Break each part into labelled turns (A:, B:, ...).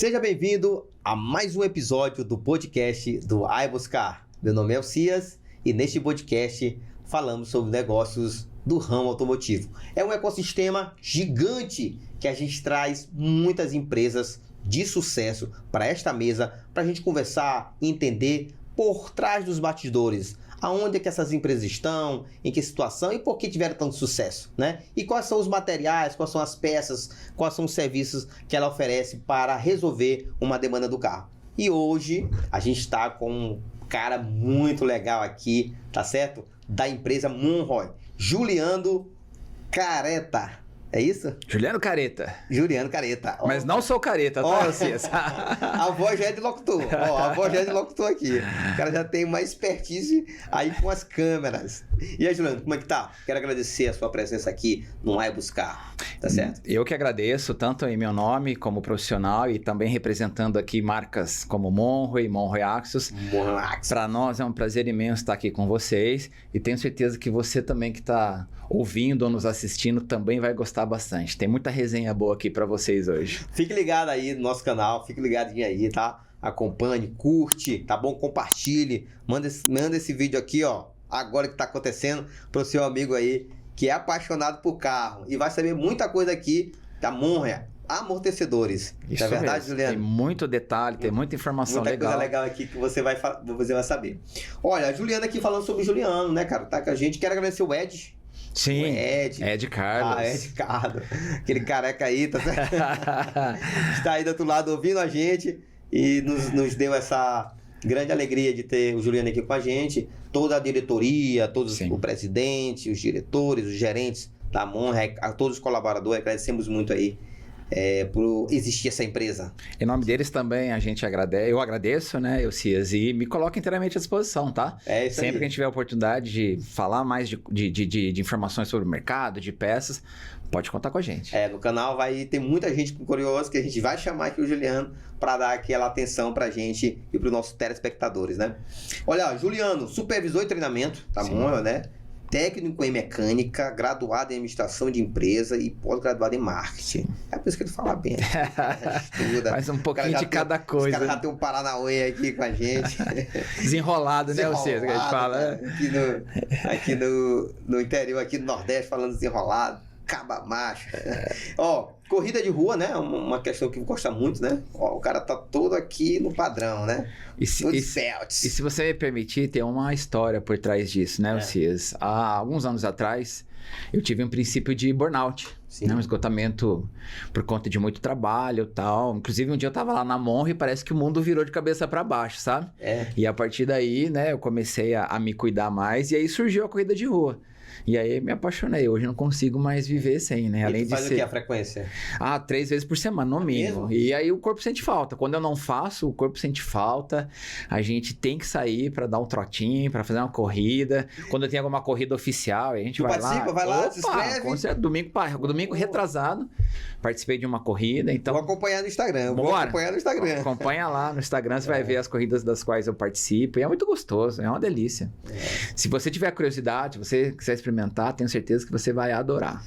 A: Seja bem-vindo a mais um episódio do podcast do iBuscar. Meu nome é Elcias e neste podcast falamos sobre negócios do ramo automotivo. É um ecossistema gigante que a gente traz muitas empresas de sucesso para esta mesa, para a gente conversar e entender por trás dos bastidores, aonde é que essas empresas estão, em que situação e por que tiveram tanto sucesso, né? E quais são os materiais, quais são as peças, quais são os serviços que ela oferece para resolver uma demanda do carro. E hoje a gente está com um cara muito legal aqui, tá certo? Da empresa Monroy, Juliano Careta. É isso?
B: Juliano Careta.
A: Juliano Careta.
B: Mas não sou careta, tá, Elcias?
A: A voz já é de locutor. A voz já é de locutor aqui. O cara já tem mais expertise aí com as câmeras. E aí, Juliano, como é que tá? Quero agradecer a sua presença aqui no iBuscar. Tá certo?
B: Eu que agradeço, tanto em meu nome como profissional e também representando aqui marcas como Monroy, Monroy Axos. Para nós é um prazer imenso estar aqui com vocês e tenho certeza que você também que está ouvindo ou nos assistindo também vai gostar bastante. Tem muita resenha boa aqui para vocês hoje.
A: Fique ligado aí no nosso canal, fique ligadinho aí, tá? Acompanhe, curte, tá bom? Compartilhe, manda esse vídeo aqui, ó, agora que tá acontecendo, pro seu amigo aí que é apaixonado por carro e vai saber muita coisa aqui da Monroy. Amortecedores.
B: Isso
A: é verdade,
B: mesmo.
A: Juliano?
B: Tem muito detalhe, tem muita informação
A: muita
B: legal.
A: Muita coisa legal aqui que você vai saber. Olha, a Juliana aqui falando sobre o Juliano, né, cara? Tá com a gente. Quero agradecer o Ed.
B: Sim,
A: o Ed
B: Carlos.
A: Ed Carlos. Aquele careca aí, tá certo? Está aí do outro lado ouvindo a gente e nos deu essa grande alegria de ter o Juliano aqui com a gente. Toda a diretoria, todos o presidente, os diretores, os gerentes da Monroy, a todos os colaboradores, agradecemos muito aí por existir essa empresa.
B: Em nome deles também a gente agradece, eu agradeço, né, Elcias, e me coloco inteiramente à disposição, tá?
A: É isso.
B: Sempre
A: aí.
B: que a gente tiver a oportunidade de falar mais de informações sobre o mercado, de peças, pode contar com a gente.
A: No canal vai ter muita gente curiosa que a gente vai chamar aqui o Juliano para dar aquela atenção pra gente e pros nossos telespectadores, né? Olha, Juliano, supervisor de treinamento, tá bom, né? Técnico em mecânica, graduado em administração de empresa e pós-graduado em marketing. É por isso que ele fala bem. Estuda.
B: Faz um pouquinho de cada coisa.
A: Os caras já tem um Paranauê aqui com a gente.
B: Desenrolado, né, Elcias, que a gente fala.
A: Aqui no interior, aqui no Nordeste, falando desenrolado. Caba macho. Corrida de rua, né? Uma questão que gosta muito, né? O cara tá todo aqui no padrão, né?
B: E se você me permitir, tem uma história por trás disso, né, Elcias? Há alguns anos atrás, eu tive um princípio de burnout. Né? Um esgotamento por conta de muito trabalho e tal. Inclusive, um dia eu tava lá na Monroy e parece que o mundo virou de cabeça para baixo, sabe? E a partir daí, né, eu comecei a me cuidar mais e aí surgiu a corrida de rua. E aí me apaixonei. Hoje não consigo mais viver sem, né?
A: Além de faz o que a frequência?
B: 3 vezes por semana, no mínimo.
A: Mesmo?
B: E aí o corpo sente falta. Quando eu não faço, o corpo sente falta. A gente tem que sair para dar um trotinho, para fazer uma corrida. Quando tem alguma corrida oficial, a gente vai lá.
A: Vai lá, se inscreve.
B: Com certeza, domingo retrasado, participei de uma corrida. Então,
A: vou acompanhar no Instagram.
B: Acompanha lá no Instagram, você vai ver as corridas das quais eu participo. E é muito gostoso, é uma delícia. Se você tiver curiosidade, se você quiser experimentar, tenho certeza que você vai adorar.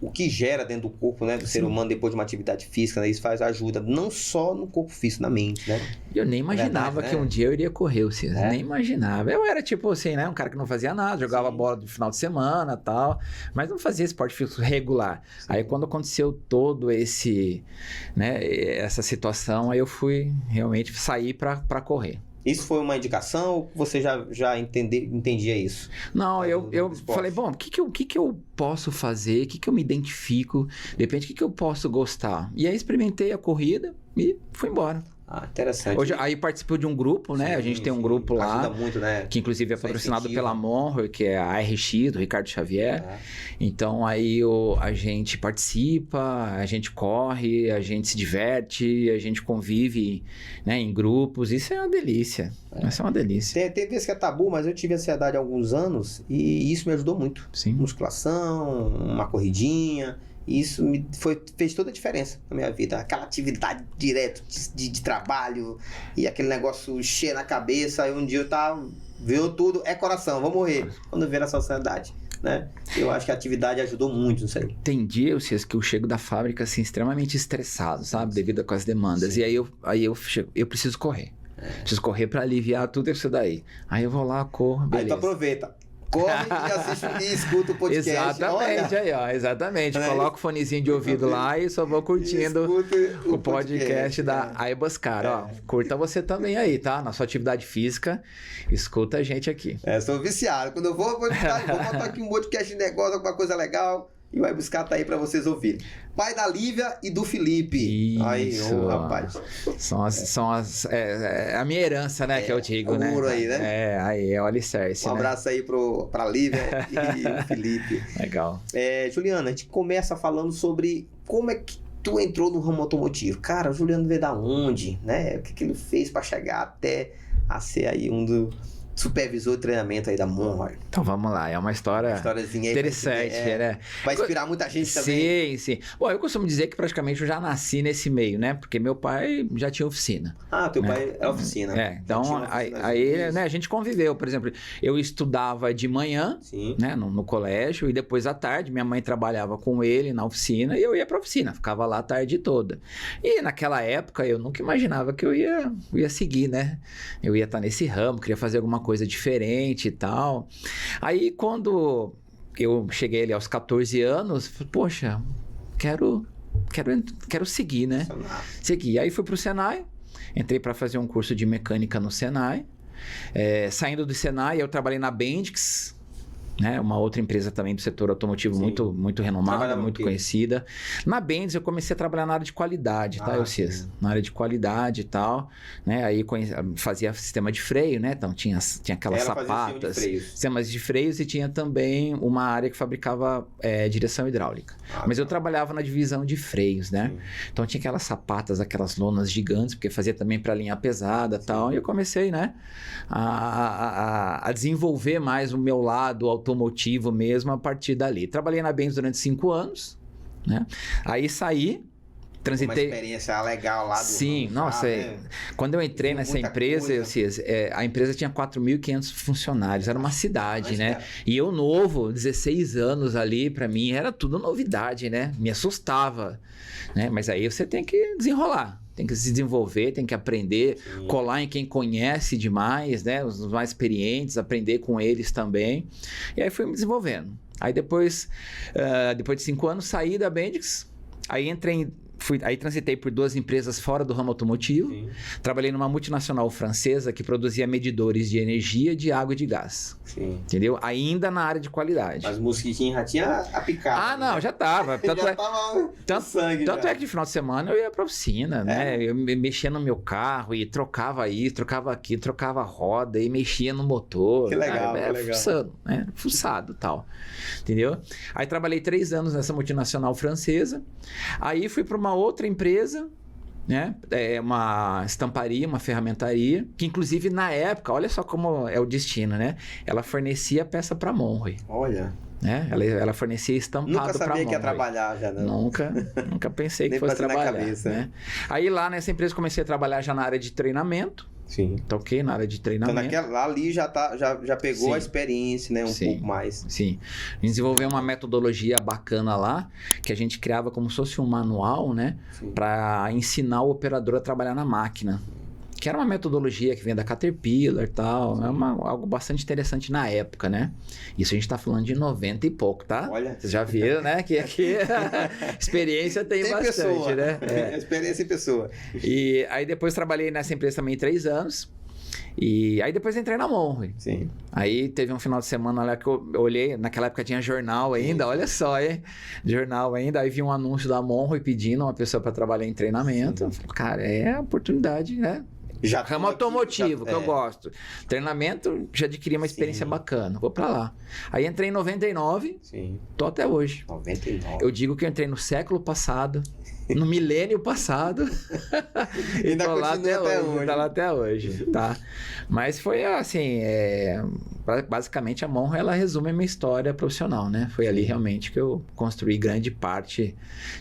A: O que gera dentro do corpo, né, do ser humano depois de uma atividade física, né, isso ajuda não só no corpo físico, na mente, né?
B: Eu nem imaginava que um dia eu iria correr, Elcias. Nem imaginava. Eu era tipo assim, né, um cara que não fazia nada, jogava bola no final de semana e tal, mas não fazia esporte físico regular. Aí quando aconteceu todo essa situação, aí eu fui realmente sair para correr.
A: Isso foi uma indicação ou você já entendia isso?
B: Não, eu falei, bom, o que eu posso fazer? O que eu me identifico? Depende do que eu posso gostar. E aí experimentei a corrida e fui embora.
A: Interessante.
B: Hoje, aí participou de um grupo, né? A gente tem um grupo lá,
A: ajuda muito, né?
B: Que inclusive é patrocinado pela Monroy, que é a RX, do Ricardo Xavier. Então aí a gente participa, a gente corre, a gente se diverte, a gente convive, né, em grupos. Isso é uma delícia. Isso é uma delícia.
A: Tem vezes que é tabu, mas eu tive ansiedade há alguns anos e isso me ajudou muito.
B: Sim.
A: Musculação, uma corridinha. Isso fez toda a diferença na minha vida. Aquela atividade direto de trabalho e aquele negócio cheio na cabeça. Aí um dia eu viu tudo, é coração, vou morrer. Quando veio essa ansiedade. né? Eu acho que a atividade ajudou muito nisso aí.
B: Tem dia, Cias, que eu chego da fábrica assim, extremamente estressado, sabe? Devido com as demandas. Sim. E aí eu preciso correr. Preciso correr para aliviar tudo isso daí. Aí eu vou lá, corro, beleza.
A: Aí tu aproveita. Corre e assiste e escuta o podcast.
B: Exatamente, olha. Aí, ó, exatamente. Coloca o fonezinho de ouvido lá e só vou curtindo o podcast da Aiboscar. Ó, curta você também aí, tá? Na sua atividade física, escuta a gente aqui.
A: Sou viciado. Quando eu vou botar aqui um podcast de negócio, alguma coisa legal, e vai buscar tá aí pra vocês ouvirem. Pai da Lívia e do Felipe.
B: Isso.
A: Aí, rapaz.
B: São a minha herança, né, que eu digo, né?
A: Ouro aí, né?
B: Aí é o alicerce,
A: Um abraço aí pra Lívia e o Felipe.
B: Legal.
A: Juliana, a gente começa falando sobre como é que tu entrou no ramo automotivo. Cara, o Juliano veio da onde, né? O que ele fez pra chegar até a ser aí um do supervisor de treinamento aí da Monroe.
B: Então vamos lá, é uma historiazinha
A: interessante,
B: né?
A: Vai inspirar muita gente também.
B: Sim. Bom, eu costumo dizer que praticamente eu já nasci nesse meio, né? Porque meu pai já tinha oficina.
A: Ah, teu pai é oficina.
B: Então aí né, a gente conviveu. Por exemplo, eu estudava de manhã, né, no colégio, e depois à tarde minha mãe trabalhava com ele na oficina e eu ia pra oficina, ficava lá a tarde toda. E naquela época eu nunca imaginava que eu ia seguir, né? Eu ia estar nesse ramo, queria fazer alguma coisa diferente e tal. Aí quando eu cheguei ali aos 14 anos, falei, poxa, quero seguir, né? Seguir. Aí fui pro Senai, entrei para fazer um curso de mecânica no Senai. Saindo do Senai, eu trabalhei na Bendix, né? Uma outra empresa também do setor automotivo muito renomada, muito conhecida. Na Bendix eu comecei a trabalhar na área de qualidade, tá, Elcias? Na área de qualidade e tal, né? Aí fazia sistema de freio, né? Então tinha aquelas sapatas, sistemas de freios, e tinha também uma área que fabricava direção hidráulica. Mas eu trabalhava na divisão de freios, né? Então tinha aquelas sapatas, aquelas lonas gigantes, porque fazia também para linha pesada e tal. E eu comecei, né, a desenvolver mais o meu lado automotivo mesmo a partir dali. Trabalhei na Benz durante 5 anos, né? Aí saí, transitei...
A: Uma experiência legal lá do...
B: Sim, nossa, quando eu entrei nessa empresa, a empresa tinha 4.500 funcionários, era uma cidade, né? E eu novo, 16 anos ali, pra mim era tudo novidade, né? Me assustava, né? Mas aí você tem que desenrolar. Tem que se desenvolver, tem que aprender, colar em quem conhece demais, né? Os mais experientes, aprender com eles também. E aí fui me desenvolvendo. Aí depois de 5 anos, saí da Bendix, aí aí transitei por 2 empresas fora do ramo automotivo. Trabalhei numa multinacional francesa que produzia medidores de energia, de água e de gás. Entendeu? Ainda na área de qualidade.
A: Mas o mosquitinho já tinha apicado.
B: Ah, não, já tava. Tanto é que de final de semana eu ia pra oficina, né? Eu mexia no meu carro e trocava isso, trocava aquilo, trocava a roda e mexia no motor.
A: Que legal,
B: fuçando, né? Fuçado e tal. Entendeu? Aí trabalhei 3 anos nessa multinacional francesa. Aí fui para uma outra empresa, né? Uma estamparia, uma ferramentaria, que inclusive na época, olha só como é o destino, né? Ela fornecia peça para Monroe.
A: Olha.
B: Né? Ela fornecia estampado para Monroe.
A: Nunca sabia que ia trabalhar já, não.
B: Nunca pensei que fosse trabalhar. Né? Aí lá nessa empresa comecei a trabalhar já na área de treinamento. Toquei na área de treinamento.
A: Então ali já pegou a experiência, né? Um pouco mais.
B: Sim. Desenvolveu uma metodologia bacana lá, que a gente criava como se fosse um manual, né? Para ensinar o operador a trabalhar na máquina. Que era uma metodologia que vem da Caterpillar e tal. É algo bastante interessante na época, né? Isso a gente tá falando de 90 e pouco, tá?
A: Olha.
B: Vocês já viram, né? Que aqui experiência tem bastante,
A: pessoa,
B: né?
A: Experiência em pessoa.
B: E aí depois trabalhei nessa empresa também 3 anos. E aí depois entrei na Monroe. Aí teve um final de semana lá que eu olhei, naquela época tinha jornal ainda, olha só, hein? Jornal ainda, aí vi um anúncio da Monroe pedindo uma pessoa para trabalhar em treinamento. Cara, é oportunidade, né? Ramo automotivo, que eu gosto. Treinamento, já adquiri uma experiência bacana. Vou pra lá. Aí entrei em 99, tô até hoje.
A: 99.
B: Eu digo que eu entrei no século passado, no milênio passado. E tô lá até hoje. Tá lá até hoje, tá? Mas foi assim, basicamente a Monroe, ela resume a minha história profissional, né? Foi ali realmente que eu construí grande parte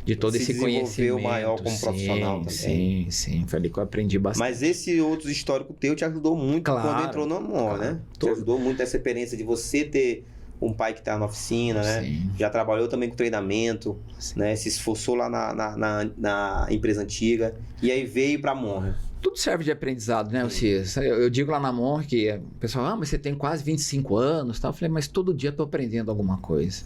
B: de todo esse conhecimento. Se desenvolveu maior
A: como profissional também.
B: Sim. Foi ali que eu aprendi bastante.
A: Mas esse outro histórico teu te ajudou muito quando entrou na Monroe, né? Te ajudou muito essa experiência de você ter um pai que tá na oficina, né?
B: Sim.
A: Já trabalhou também com treinamento, né? Se esforçou lá na empresa antiga e aí veio pra Monre.
B: Tudo serve de aprendizado, né, Cias? Eu digo lá na Monre que o pessoal, mas você tem quase 25 anos, tá? Eu falei, mas todo dia eu tô aprendendo alguma coisa.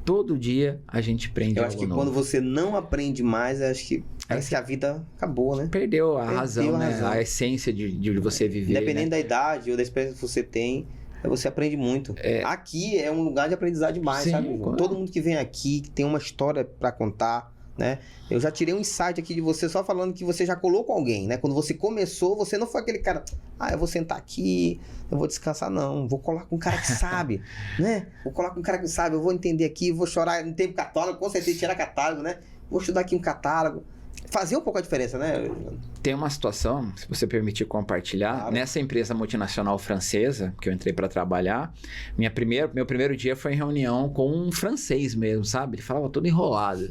B: Todo dia a gente aprende
A: algo
B: novo.
A: Eu acho que quando você não aprende mais, acho que parece que a vida acabou, né?
B: Perdeu a razão, né? A essência de você viver.
A: Independendente da idade ou da experiência que você tem, você aprende muito. Aqui é um lugar de aprendizado demais,
B: Sim,
A: sabe? Todo mundo que vem aqui tem uma história pra contar, né? Eu já tirei um insight aqui de você só falando que você já colou com alguém, né? Quando você começou, você não foi aquele cara, eu vou sentar aqui, eu vou descansar, não. Vou colar com um cara que sabe, né? Vou colar com um cara que sabe, eu vou entender aqui, vou chorar no tempo catálogo, com certeza tirar catálogo, né? Vou estudar aqui um catálogo. Fazer um pouco a diferença, né?
B: Tem uma situação, se você permitir compartilhar,
A: claro.
B: Nessa empresa multinacional francesa, que eu entrei para trabalhar, meu primeiro dia foi em reunião com um francês mesmo, sabe? Ele falava todo enrolado.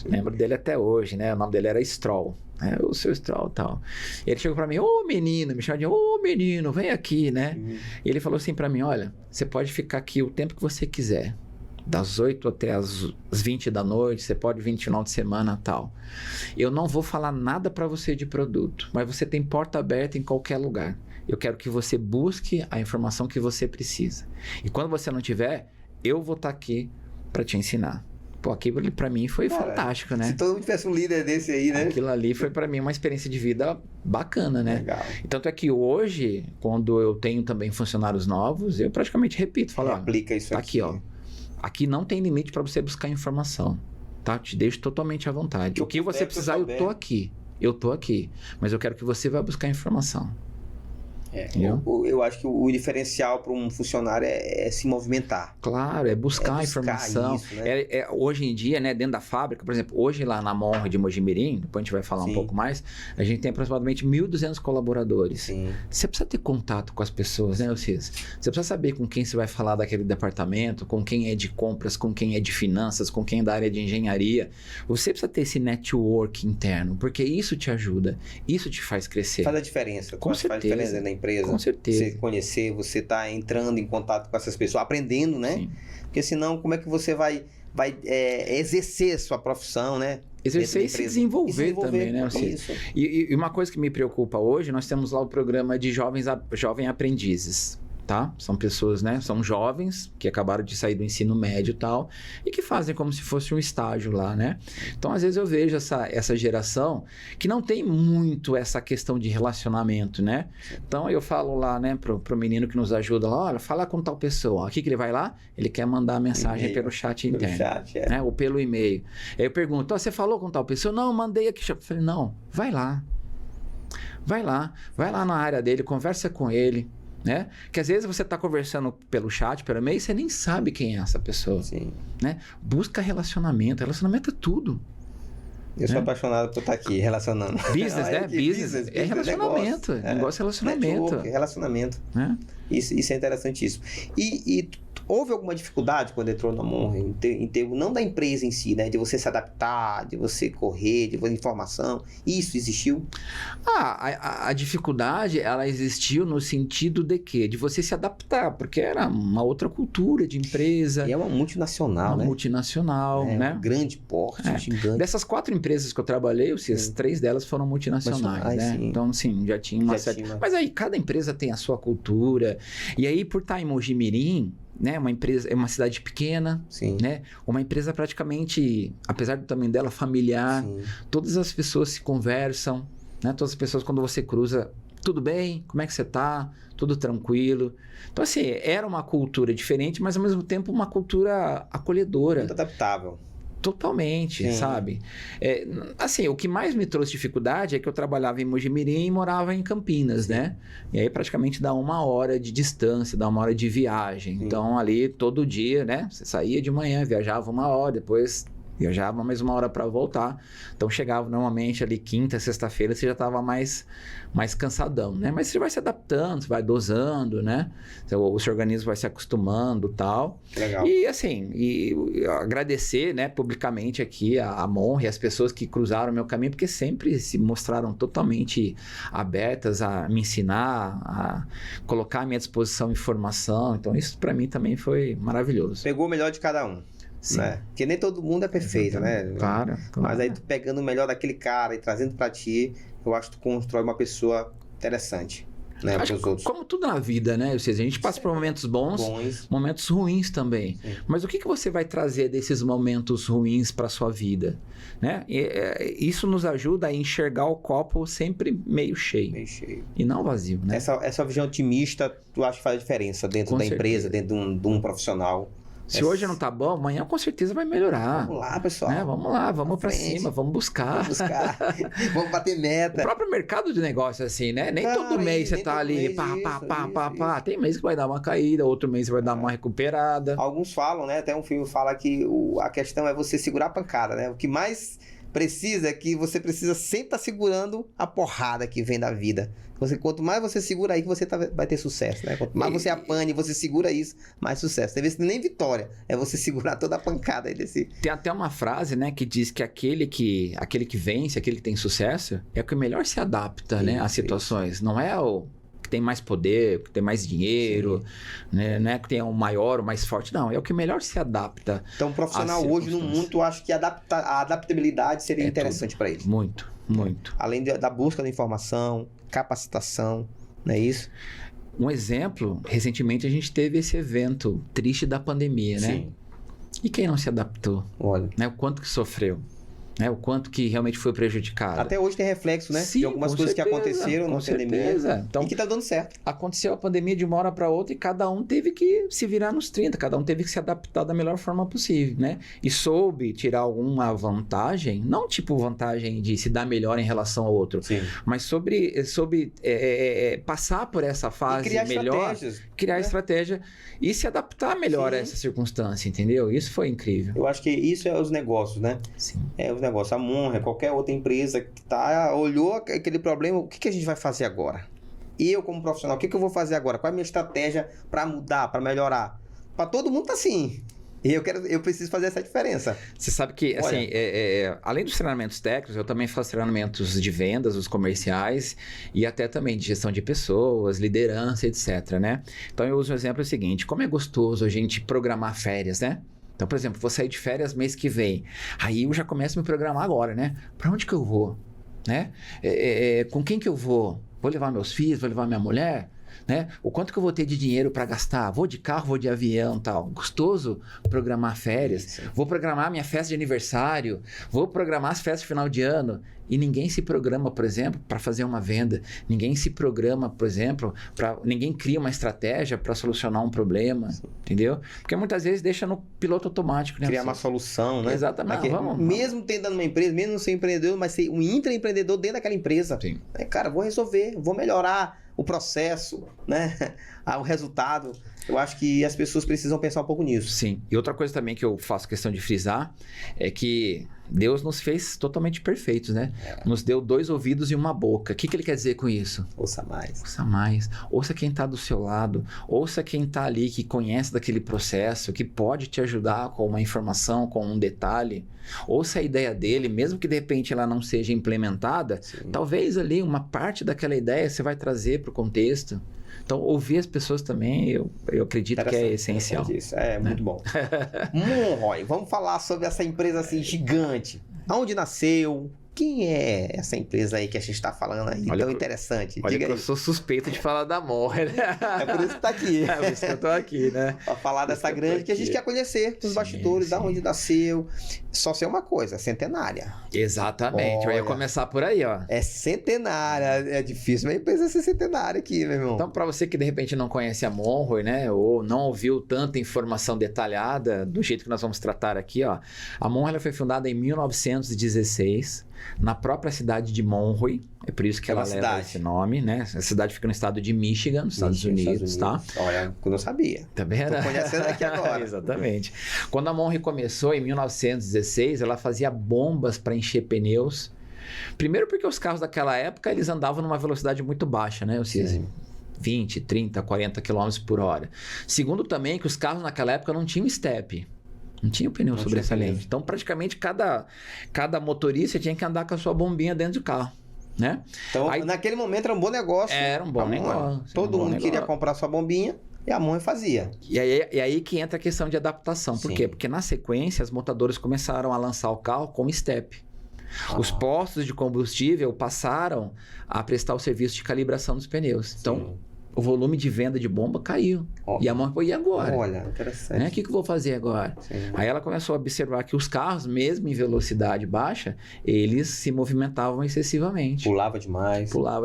B: Lembro dele até hoje, né? O nome dele era Stroll. O seu Stroll e tal. Ele chegou para mim, menino, me chamou de menino, vem aqui, né? E ele falou assim para mim, olha, você pode ficar aqui o tempo que você quiser. Das 8 até as 20 da noite, você pode vir no final de semana e tal. Eu não vou falar nada para você de produto, mas você tem porta aberta em qualquer lugar. Eu quero que você busque a informação que você precisa. E quando você não tiver, eu vou estar aqui para te ensinar. Pô, aquilo para mim foi fantástico, né?
A: Se todo mundo tivesse um líder desse aí, né?
B: Aquilo ali foi para mim uma experiência de vida bacana, né?
A: Legal.
B: Tanto é que hoje, quando eu tenho também funcionários novos, eu praticamente repito, falo,
A: aplica isso
B: tá aqui, ó. Aqui não tem limite para você buscar informação, tá? Te deixo totalmente à vontade. O que você precisar, eu tô aqui. Eu tô aqui. Mas eu quero que você vá buscar informação.
A: Eu acho que o diferencial para um funcionário é se movimentar.
B: Claro, é buscar informação.
A: Isso, né?
B: Hoje em dia, né, dentro da fábrica, por exemplo, hoje lá na Monre de Mojimirim, depois a gente vai falar um pouco mais, a gente tem aproximadamente 1.200 colaboradores.
A: Sim.
B: Você precisa ter contato com as pessoas, né, Alcides? Você precisa saber com quem você vai falar daquele departamento, com quem é de compras, com quem é de finanças, com quem é da área de engenharia. Você precisa ter esse network interno, porque isso te ajuda, isso te faz crescer.
A: Faz a diferença.
B: Com certeza.
A: Faz a diferença na empresa.
B: Com certeza.
A: Você conhecer, você tá entrando em contato com essas pessoas, aprendendo, né?
B: Sim.
A: Porque senão, como é que você vai exercer sua profissão, né?
B: Exercer e se desenvolver também, né? E uma coisa que me preocupa hoje, nós temos lá o programa de jovem aprendizes. Tá? São pessoas, né? São jovens que acabaram de sair do ensino médio e tal, e que fazem como se fosse um estágio lá, né? Então, às vezes eu vejo essa geração que não tem muito essa questão de relacionamento, né? Então, eu falo lá, né, pro menino que nos ajuda lá, olha, fala com tal pessoa. Aqui que ele vai lá, ele quer mandar a mensagem pelo chat interno. Né? Ou pelo e-mail. Aí eu pergunto, você falou com tal pessoa? Não, mandei aqui. Eu falei, não, vai lá. Vai lá na área dele, conversa com ele. Né? Que às vezes você está conversando pelo chat, pelo e-mail, e você nem sabe quem é essa pessoa.
A: Sim.
B: Né? Busca relacionamento. Relacionamento é tudo.
A: Eu sou apaixonado por estar aqui, relacionando.
B: Business, né? Business é relacionamento. Negócio é relacionamento.
A: Network, relacionamento.
B: Né?
A: Isso é interessantíssimo. E houve alguma dificuldade quando entrou na Monre, em termos, não da empresa em si, né? De você se adaptar, de você correr, de você informação. Isso existiu?
B: A dificuldade, ela existiu no sentido de quê? De você se adaptar, porque era uma outra cultura de empresa.
A: E é uma multinacional, né?
B: Multinacional, né?
A: Um grande porte, gigante.
B: Dessas 4 empresas que eu trabalhei, as 3 delas foram multinacionais, né?
A: Sim.
B: Então, sim, já tinha uma certa... Mas aí, cada empresa tem a sua cultura. E aí, por estar em Mojimirim, né, uma empresa, é uma cidade pequena,
A: sim,
B: né, uma empresa praticamente, apesar do tamanho dela, familiar, sim, todas as pessoas se conversam, né, todas as pessoas quando você cruza, tudo bem, como é que você tá, tudo tranquilo, então assim, era uma cultura diferente, mas ao mesmo tempo uma cultura acolhedora.
A: Muito adaptável.
B: Totalmente, sim, sabe? Assim, o que mais me trouxe dificuldade é que eu trabalhava em Mojimirim e morava em Campinas, sim, né? E aí praticamente dá 1 hora de distância, dá 1 hora de viagem. Sim. Então ali todo dia, né? Você saía de manhã, viajava 1 hora, depois Viajava mais 1 hora para voltar. Então chegava normalmente ali quinta, sexta-feira, você já estava mais cansadão, né? Mas você vai se adaptando, você vai dosando, né? O seu organismo vai se acostumando e tal.
A: Legal.
B: E assim, agradecer, né, publicamente aqui a Monre, as pessoas que cruzaram o meu caminho, porque sempre se mostraram totalmente abertas a me ensinar, a colocar à minha disposição informação. Então isso para mim também foi maravilhoso.
A: Pegou o melhor de cada um.
B: Sim.
A: Né? Porque nem todo mundo é perfeito, né?
B: Claro.
A: Mas aí tu pegando o melhor daquele cara e trazendo pra ti, eu acho que tu constrói uma pessoa interessante, né?
B: Acho que, outros. Como tudo na vida, né? Ou seja, a gente passa por momentos bons, momentos ruins também. Sim. Mas o que você vai trazer desses momentos ruins para sua vida? Né? Isso nos ajuda a enxergar o copo sempre meio cheio. E não vazio, né?
A: Essa visão otimista, tu acha que faz a diferença dentro da empresa, dentro de um profissional.
B: Se hoje não tá bom, amanhã com certeza vai melhorar.
A: Vamos lá, pessoal.
B: Né? Vamos lá, vamos pra cima, vamos buscar.
A: Vamos bater meta.
B: O próprio mercado de negócio, assim, né? Nem todo mês você tá ali, pá. Tem mês que vai dar uma caída, outro mês vai dar uma recuperada.
A: Alguns falam, né? Até um filme fala que a questão é você segurar a pancada, né? O que mais precisa é que você precisa sempre estar segurando a porrada que vem da vida. Quanto mais você segura aí, que você vai ter sucesso, né? Quanto mais você apanha e você segura isso, mais sucesso. Tem vezes nem vitória, é você segurar toda a pancada aí desse...
B: Tem até uma frase, né, que diz que aquele que vence, aquele que tem sucesso, é o que melhor se adapta, né, às situações. Não é o que tem mais poder, que tem mais dinheiro, né? Não é que tem o maior, o mais forte. Não, é o que melhor se adapta.
A: Então, um profissional hoje no mundo, eu acho que a adaptabilidade seria interessante para ele.
B: Muito.
A: Além da busca da informação, capacitação, não é isso?
B: Um exemplo, recentemente a gente teve esse evento triste da pandemia, né? Sim. E quem não se adaptou?
A: Olha.
B: Né? O quanto que sofreu? Né? O quanto que realmente foi prejudicado.
A: Até hoje tem reflexo, né?
B: Sim,
A: de algumas coisas que aconteceram na pandemia.
B: Então,
A: e que tá dando certo.
B: Aconteceu a pandemia de uma hora para outra e cada um teve que se virar nos 30, cada um teve que se adaptar da melhor forma possível, né? E soube tirar alguma vantagem, não tipo vantagem de se dar melhor em relação ao outro,
A: sim,
B: mas sobre passar por essa fase melhor, criar estratégia e se adaptar melhor a essa circunstância, entendeu? Isso foi incrível.
A: Eu acho que isso é os negócios, né?
B: Sim.
A: É os negócios. A Monre, qualquer outra empresa que olhou aquele problema, o que a gente vai fazer agora? Eu, como profissional, o que eu vou fazer agora? Qual é a minha estratégia para mudar, para melhorar? Para todo mundo tá assim. Eu preciso fazer essa diferença.
B: Você sabe que, assim, além dos treinamentos técnicos, eu também faço treinamentos de vendas, os comerciais, e até também de gestão de pessoas, liderança, etc, né? Então, eu uso um exemplo seguinte. Como é gostoso a gente programar férias, né? Então, por exemplo, vou sair de férias mês que vem. Aí eu já começo a me programar agora, né? Para onde que eu vou? Né? Com quem que eu vou? Vou levar meus filhos? Vou levar minha mulher? Né? O quanto que eu vou ter de dinheiro para gastar? Vou de carro, vou de avião, tal. Gostoso programar férias. Sim. Vou programar minha festa de aniversário. Vou programar as festas de final de ano. E ninguém se programa, por exemplo, para fazer uma venda. Ninguém se programa, por exemplo, ninguém cria uma estratégia para solucionar um problema. Sim. Entendeu? Porque muitas vezes deixa no piloto automático. Né?
A: Criar uma solução, né?
B: Exatamente.
A: Mesmo tendo uma empresa, mesmo não ser empreendedor, mas ser um intraempreendedor dentro daquela empresa.
B: Sim.
A: Cara, vou resolver, vou melhorar o processo, né? O resultado. Eu acho que as pessoas precisam pensar um pouco nisso.
B: Sim. E outra coisa também que eu faço questão de frisar é que Deus nos fez totalmente perfeitos, né? Nos deu 2 ouvidos e uma boca. O que ele quer dizer com isso?
A: Ouça mais.
B: Ouça mais. Ouça quem está do seu lado. Ouça quem está ali, que conhece daquele processo, que pode te ajudar com uma informação, com um detalhe. Ouça a ideia dele, mesmo que de repente ela não seja implementada, sim, talvez ali uma parte daquela ideia você vai trazer para o contexto. Então, ouvir as pessoas também, eu acredito que é essencial.
A: Isso. Muito bom. Monroy, vamos falar sobre essa empresa assim gigante. Aonde nasceu? Quem é essa empresa aí que a gente está falando aí? Tão interessante.
B: Olha,
A: diga aí.
B: Eu sou suspeito de falar da Monre, né?
A: É por isso que tá aqui.
B: É por isso que eu tô aqui, né?
A: Pra falar dessa grande que a gente quer conhecer os bastidores, da onde nasceu. Só sei uma coisa, centenária.
B: Exatamente. Eu ia começar por aí, ó.
A: É centenária. É difícil uma empresa ser centenária aqui, meu irmão.
B: Então, para você que de repente não conhece a Monroy, né? Ou não ouviu tanta informação detalhada do jeito que nós vamos tratar aqui, ó. A Monroy foi fundada em 1916. na própria cidade de Monroe. É por isso que ela leva esse nome, né? A cidade fica no estado de Michigan, nos Estados Unidos, tá?
A: Olha, eu não sabia.
B: Tá vendo?
A: Tô conhecendo aqui agora.
B: Exatamente. Quando a Monroe começou, em 1916, ela fazia bombas para encher pneus. Primeiro porque os carros daquela época, eles andavam numa velocidade muito baixa, né? Ou seja, 20, 30, 40 km por hora. Segundo também que os carros naquela época não tinham step. Não tinha o pneu sobressalente. Então, praticamente, cada motorista tinha que andar com a sua bombinha dentro do carro. Né?
A: Então, naquele momento era um bom negócio.
B: Era um bom negócio.
A: Todo mundo queria comprar sua bombinha e a Monroe fazia.
B: E aí que entra a questão de adaptação. Por quê? Porque na sequência as montadoras começaram a lançar o carro como step. Os postos de combustível passaram a prestar o serviço de calibração dos pneus. Então, o volume de venda de bomba caiu. E a Monroe, e agora?
A: Olha, interessante.
B: O que eu vou fazer agora?
A: Sim.
B: Aí ela começou a observar que os carros, mesmo em velocidade baixa, eles se movimentavam excessivamente.
A: Pulava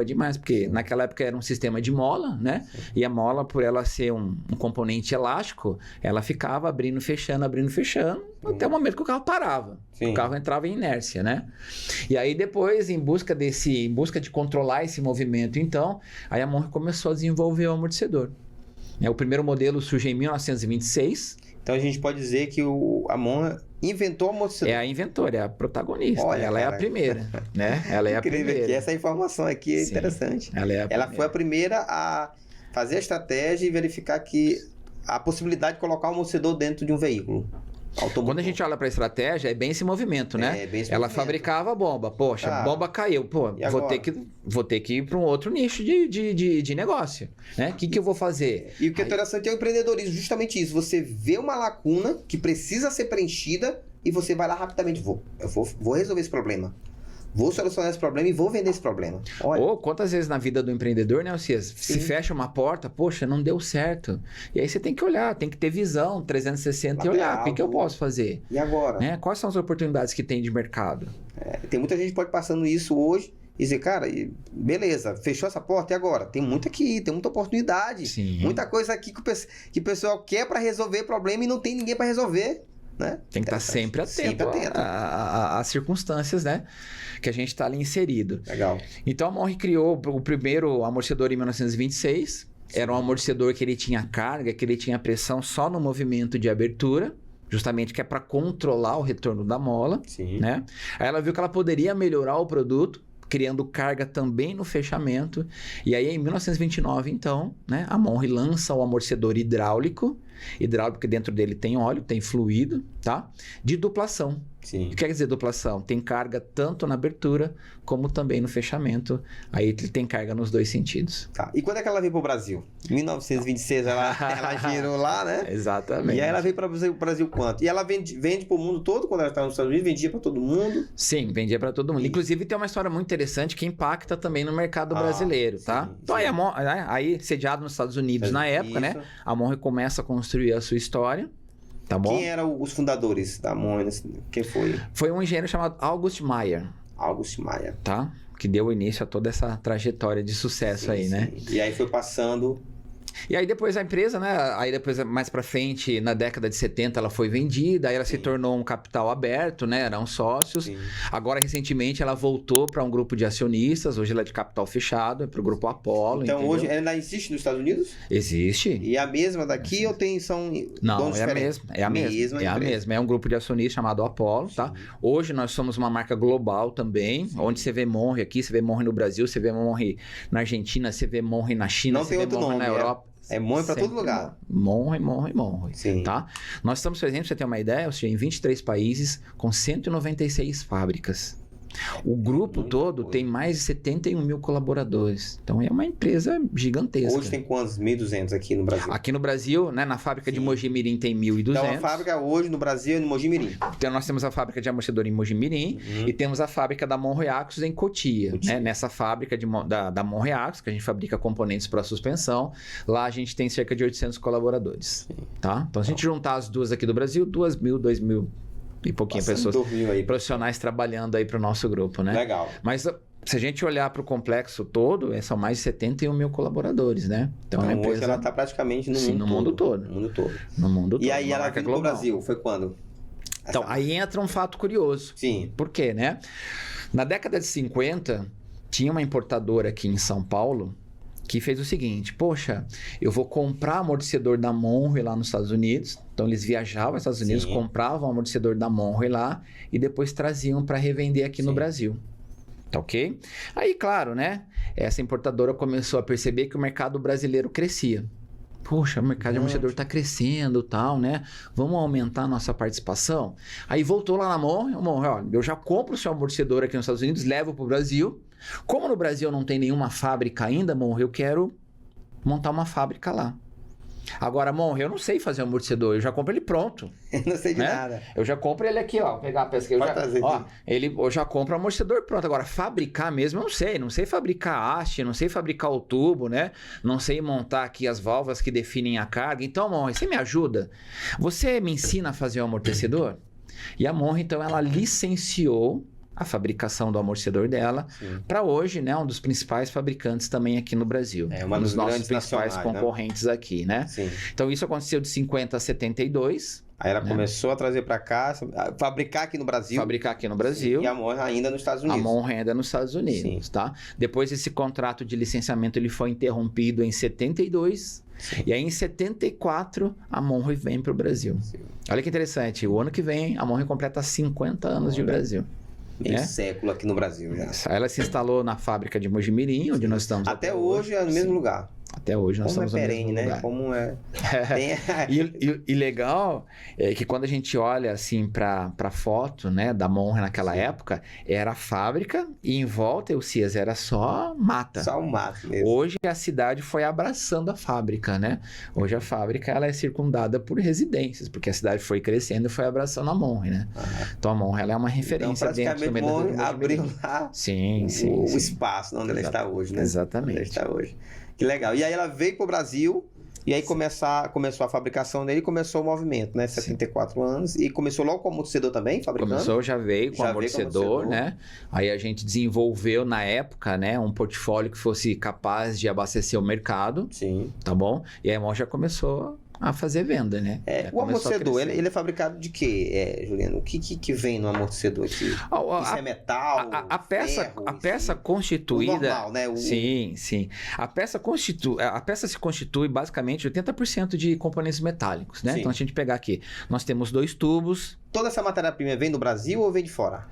A: demais,
B: porque naquela época era um sistema de mola, né? Sim. E a mola, por ela ser um componente elástico, ela ficava abrindo, fechando, até o momento que o carro parava. Sim. O carro entrava em inércia, né? E aí depois, em busca de controlar esse movimento, então, aí a Monroe começou a desenvolver o amortecedor. O primeiro modelo surge em 1926.
A: Então a gente pode dizer que a Monroe inventou o amortecedor.
B: É a inventora, é a protagonista. Olha, ela é a primeira, né? Ela é a primeira.
A: Que essa informação aqui é interessante. Ela foi a primeira a fazer a estratégia e verificar que a possibilidade de colocar o amortecedor dentro de um veículo.
B: Quando a gente olha para a estratégia, é bem esse movimento, né? Ela fabricava a bomba. Poxa, a bomba caiu. Pô, vou ter que ir para um outro nicho de negócio. Né? O que eu vou fazer?
A: E o que é interessante é o empreendedorismo, justamente isso. Você vê uma lacuna que precisa ser preenchida e você vai lá rapidamente. Eu vou resolver esse problema. Vou solucionar esse problema e vou vender esse problema. Olha.
B: Ou quantas vezes na vida do empreendedor, né, Alcias? Se fecha uma porta, poxa, não deu certo. E aí você tem que olhar, tem que ter visão 360 e olhar. O que eu posso fazer?
A: E agora?
B: Né? Quais são as oportunidades que tem de mercado?
A: Tem muita gente que pode passando isso hoje e dizer, cara, beleza, fechou essa porta e agora? Tem muito aqui, tem muita oportunidade.
B: Sim.
A: Muita coisa aqui que o pessoal quer para resolver problema e não tem ninguém para resolver. Né?
B: Tem que estar sempre atento às circunstâncias, né? Que a gente está ali inserido.
A: Legal.
B: Então a Monroe criou o primeiro amortecedor em 1926. Sim. Era um amortecedor que ele tinha carga, que ele tinha pressão só no movimento de abertura, justamente que é para controlar o retorno da mola.
A: Sim.
B: Né? Aí ela viu que ela poderia melhorar o produto, criando carga também no fechamento. E aí, em 1929, então, né, a Monroe lança o amortecedor hidráulico porque dentro dele tem óleo, tem fluido, tá? De duplação.
A: Sim.
B: O que quer dizer duplação? Tem carga tanto na abertura como também no fechamento. Aí ele tem carga nos dois sentidos.
A: Tá. E quando é que ela veio para o Brasil? Em 1926 ela girou lá, né?
B: Exatamente.
A: E aí ela veio para o Brasil quanto? E ela vende para o mundo todo? Quando ela estava nos Estados Unidos, vendia para todo mundo?
B: Sim, vendia para todo mundo. Inclusive tem uma história muito interessante que impacta também no mercado brasileiro, tá?
A: Sim,
B: então aí sediado nos Estados Unidos na época, né? A Monroe começa a construir a sua história. Tá bom?
A: Quem eram os fundadores da Monroe? Quem foi?
B: Foi um engenheiro chamado August Meyer.
A: August Meyer.
B: Tá? Que deu início a toda essa trajetória de sucesso né?
A: E aí foi passando...
B: E aí depois a empresa, né? Aí depois, mais pra frente, na década de 70, ela foi vendida, aí ela se tornou um capital aberto, né? Eram sócios.
A: Sim. Agora,
B: recentemente, ela voltou para um grupo de acionistas, hoje ela é de capital fechado, é pro grupo Apollo.
A: Então,
B: entendeu?
A: hoje ela existe nos Estados Unidos?
B: Existe.
A: E é a mesma daqui ou são
B: Não, é a mesma. É a mesma. É um grupo de acionistas chamado Apollo, tá? Hoje nós somos uma marca global também, onde você vê Monroe aqui, você vê Monroe no Brasil, você vê Monroe na Argentina, você vê Monroe na China, você vê Monroe na Europa.
A: É Monroe para todo lugar.
B: Monroe.
A: Sim.
B: Tá? Nós estamos, por exemplo, pra você ter uma ideia, ou seja, em 23 países com 196 fábricas. O grupo todo tem mais de 71 mil colaboradores. Então, é uma empresa gigantesca.
A: Hoje tem quantos? 1.200 aqui no Brasil?
B: Aqui no Brasil, né, na fábrica de Mojimirim tem 1.200.
A: Então, a fábrica hoje no Brasil é no Mojimirim.
B: Então, nós temos a fábrica de amortecedor em Mojimirim e temos a fábrica da Monroe Axos em Cotia. Né? Nessa fábrica da Monroe Axos, que a gente fabrica componentes para suspensão, lá a gente tem cerca de 800 colaboradores. Tá? Então, se a gente juntar as duas aqui do Brasil, 2.000 e pouquinho pessoas profissionais trabalhando aí para o nosso grupo, né?
A: Legal.
B: Mas se a gente olhar para o complexo todo, são mais de 71 mil colaboradores, né?
A: Então a empresa... hoje ela está praticamente no mundo todo. No mundo todo.
B: No mundo todo.
A: E aí ela veio para o Brasil, foi quando?
B: Então, aí entra um fato curioso.
A: Sim.
B: Por quê, né? Na década de 50, tinha uma importadora aqui em São Paulo que fez o seguinte: poxa, eu vou comprar amortecedor da Monroe lá nos Estados Unidos. Então eles viajavam aos Estados Unidos, compravam amortecedor da Monroe lá e depois traziam para revender aqui no Brasil. Tá ok? Aí, claro, né? Essa importadora começou a perceber que o mercado brasileiro crescia. Poxa, o mercado de amortecedor está crescendo e tal, né? Vamos aumentar a nossa participação? Aí voltou lá na Monroe, ó, eu já compro o seu amortecedor aqui nos Estados Unidos, levo para o Brasil. Como no Brasil não tem nenhuma fábrica ainda, Monroe, eu quero montar uma fábrica lá. Agora, Monroe, eu não sei fazer amortecedor, eu já compro ele pronto.
A: Eu não sei de nada.
B: Eu já compro ele aqui, ó. Vou pegar a peça aqui. Eu já compro o amortecedor pronto. Agora, fabricar mesmo, eu não sei. Não sei fabricar a haste, não sei fabricar o tubo, né? Não sei montar aqui as válvulas que definem a carga. Então, Monroe, você me ajuda? Você me ensina a fazer o amortecedor? E a Monroe, então, ela licenciou a fabricação do amortecedor dela para hoje, né, um dos principais fabricantes também aqui no Brasil.
A: É uma dos
B: nossos principais concorrentes, né? Aqui, né?
A: Sim.
B: Então isso aconteceu de 50 a 72.
A: Aí ela começou a trazer para cá, fabricar aqui no Brasil.
B: Fabricar aqui no Brasil.
A: E a Monroe ainda nos Estados Unidos.
B: A Monroe ainda nos Estados Unidos, tá? Depois esse contrato de licenciamento ele foi interrompido em 72. E aí em 74 a Monroe vem para o Brasil. Olha que interessante, o ano que vem a Monroe completa 50 anos de Brasil.
A: Meio século aqui no Brasil já.
B: Ela se instalou na fábrica de Mojimirim, onde nós estamos
A: até hoje. É no mesmo lugar.
B: Até hoje nós estamos no mesmo lugar.
A: Né? Como é...
B: E legal é que quando a gente olha assim para foto, né, da Monroe naquela época, era a fábrica e em volta, Elcias, era só mata.
A: Só um mato mesmo.
B: Hoje a cidade foi abraçando a fábrica, né? Hoje a fábrica ela é circundada por residências, porque a cidade foi crescendo e foi abraçando a Monroe, né? Então a Monroe ela é uma referência
A: então,
B: dentro do meio
A: do abriu lá o espaço onde ela está hoje, né?
B: Exatamente.
A: Onde ela está hoje. Que legal. E aí ela veio para o Brasil e aí começou a fabricação dele e começou o movimento, né? 74 anos. E começou logo com o amortecedor também, fabricando?
B: Começou, já veio com amortecedor, né? Aí a gente desenvolveu na época, né? Um portfólio que fosse capaz de abastecer o mercado.
A: Sim.
B: Tá bom? E aí a Monroe já começou a fazer venda, né?
A: O amortecedor, ele é fabricado de quê, Juliano? O que vem no amortecedor aqui? Isso é metal?
B: A peça constituída...
A: O normal, né?
B: Sim. A peça se constitui basicamente de 80% de componentes metálicos, né? Sim. Então, se a gente pegar aqui, nós temos 2 tubos.
A: Toda essa matéria-prima vem do Brasil ou vem de fora?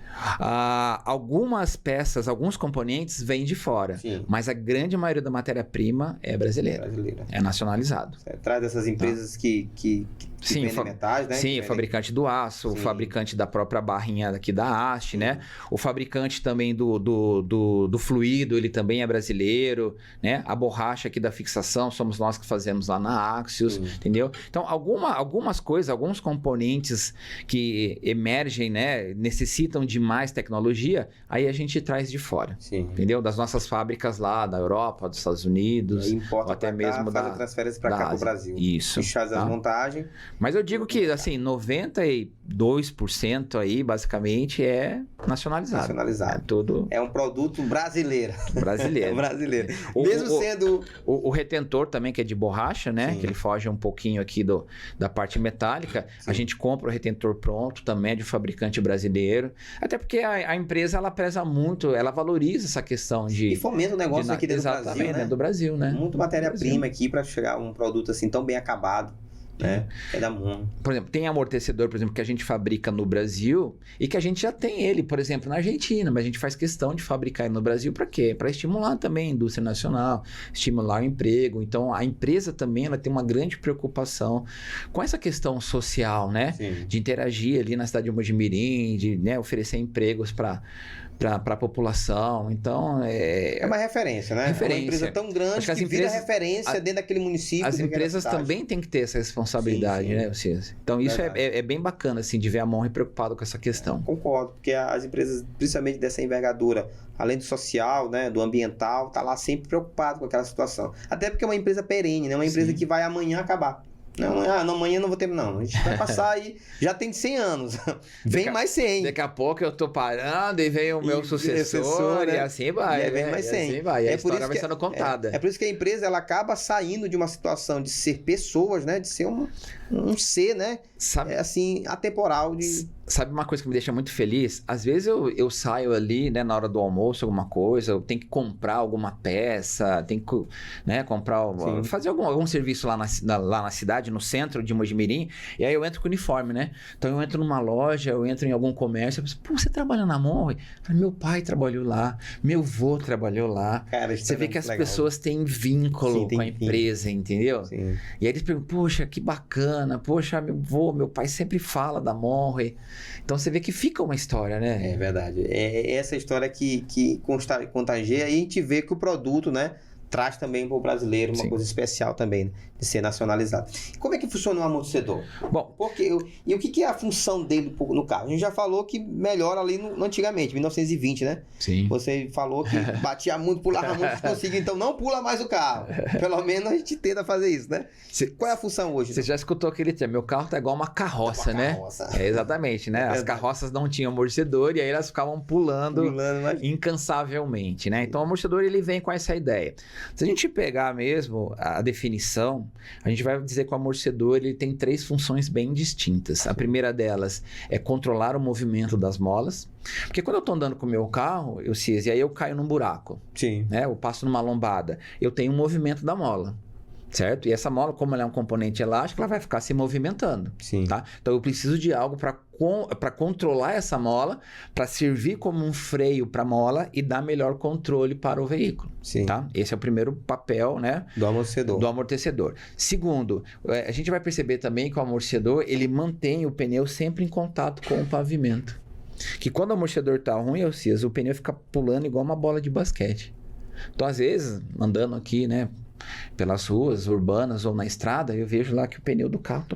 B: Algumas peças, alguns componentes vêm de fora. Sim. Mas a grande maioria da matéria-prima é brasileira. É nacionalizado.
A: Traz dessas empresas que vendem metais, né?
B: Sim, o fabricante do aço, o fabricante da própria barrinha aqui da haste, né? O fabricante também do fluido, ele também é brasileiro, né? A borracha aqui da fixação, somos nós que fazemos lá na Axios, entendeu? Então, algumas coisas, alguns componentes que emergem, né? Necessitam de mais tecnologia, aí a gente traz de fora, entendeu? Das nossas fábricas lá, da Europa, dos Estados Unidos,
A: importa
B: ou até mesmo
A: faz a transferência para cá, para o Brasil.
B: Isso.
A: E faz as montagens.
B: Mas eu digo que, assim, 92% aí, basicamente, é nacionalizado.
A: É um produto brasileiro.
B: Brasileiro.
A: Mesmo sendo...
B: O retentor também, que é de borracha, né? Sim. Que ele foge um pouquinho aqui da parte metálica. Sim. A gente compra o retentor pronto, também é de fabricante brasileiro. Até porque a empresa, ela preza muito, ela valoriza essa questão de...
A: E fomenta o negócio aqui dentro do Brasil, né?
B: Dentro do Brasil, né?
A: Muito matéria-prima aqui para chegar a um produto assim tão bem acabado. Né? É da Monroe.
B: Por exemplo, tem amortecedor, por exemplo, que a gente fabrica no Brasil e que a gente já tem ele, por exemplo, na Argentina, mas a gente faz questão de fabricar ele no Brasil para quê? Para estimular também a indústria nacional, estimular o emprego. Então, a empresa também ela tem uma grande preocupação com essa questão social, né? Sim. De interagir ali na cidade de Mojimirim, de, né, oferecer empregos para a população. Então,
A: é uma referência, né? É uma empresa tão grande que vira referência dentro daquele município.
B: As empresas também têm que ter essa responsabilidade, né, Elcias? Então, isso é bem bacana, assim, de ver a Monroe preocupada com essa questão.
A: Concordo, porque as empresas, principalmente dessa envergadura, além do social, né, do ambiental, tá lá sempre preocupado com aquela situação. Até porque é uma empresa perene, né? Uma empresa que vai amanhã acabar. Não, amanhã não vou ter, não. A gente vai passar aí, já tem 100 anos. Vem mais 100.
B: Daqui a pouco eu tô parando e vem o meu sucessor, né? E assim vai.
A: E aí vem mais 100.
B: Assim vai. E a história vai sendo contada.
A: É por isso que a empresa ela acaba saindo de uma situação de ser pessoas, né? De ser um ser, né?
B: Sabe,
A: assim, atemporal.
B: Sabe uma coisa que me deixa muito feliz? Às vezes eu saio ali, né, na hora do almoço, alguma coisa, eu tenho que comprar alguma peça, tenho que, né, fazer algum serviço lá na cidade, no centro de Mojimirim, e aí eu entro com uniforme, né? Então eu entro numa loja, eu entro em algum comércio, eu penso, pô, você trabalha na Monre? Meu pai trabalhou lá, meu avô trabalhou lá.
A: Cara,
B: você vê que as pessoas têm vínculo com a empresa, entendeu?
A: Sim.
B: E aí eles perguntam, poxa, que bacana, poxa, meu pai sempre fala da Monre. Então você vê que fica uma história, né?
A: É verdade. É essa história que contagia, e a gente vê que o produto, né, traz também para o brasileiro uma coisa especial também, né, de ser nacionalizado. Como é que funciona o amortecedor?
B: Bom,
A: e o que é a função dele no carro? A gente já falou que melhora ali no antigamente, 1920, né?
B: Sim.
A: Você falou que batia muito, pulava muito, conseguia, então não pula mais o carro. Pelo menos a gente tenta fazer isso, né? Qual é a função hoje?
B: Você já escutou aquele termo, meu carro tá igual uma carroça, né? Exatamente, né? As carroças não tinham amortecedor e aí elas ficavam pulando incansavelmente, né? Então o amortecedor ele vem com essa ideia. Se a gente pegar mesmo a definição, a gente vai dizer que o amortecedor ele tem 3 funções bem distintas. A primeira delas é controlar o movimento das molas. Porque quando eu estou andando com o meu carro, e aí eu caio num buraco, né? Eu passo numa lombada, eu tenho um movimento da mola. Certo? E essa mola, como ela é um componente elástico, ela vai ficar se movimentando. Tá? Então eu preciso de algo para controlar essa mola, para servir como um freio para a mola e dar melhor controle para o veículo. Tá? Esse é o primeiro papel, né, do amortecedor. Segundo, a gente vai perceber também que o amortecedor ele mantém o pneu sempre em contato com o pavimento. Que quando o amortecedor está ruim, o pneu fica pulando igual uma bola de basquete. Então, às vezes, andando aqui, né, pelas ruas urbanas ou na estrada, eu vejo lá que o pneu do carro...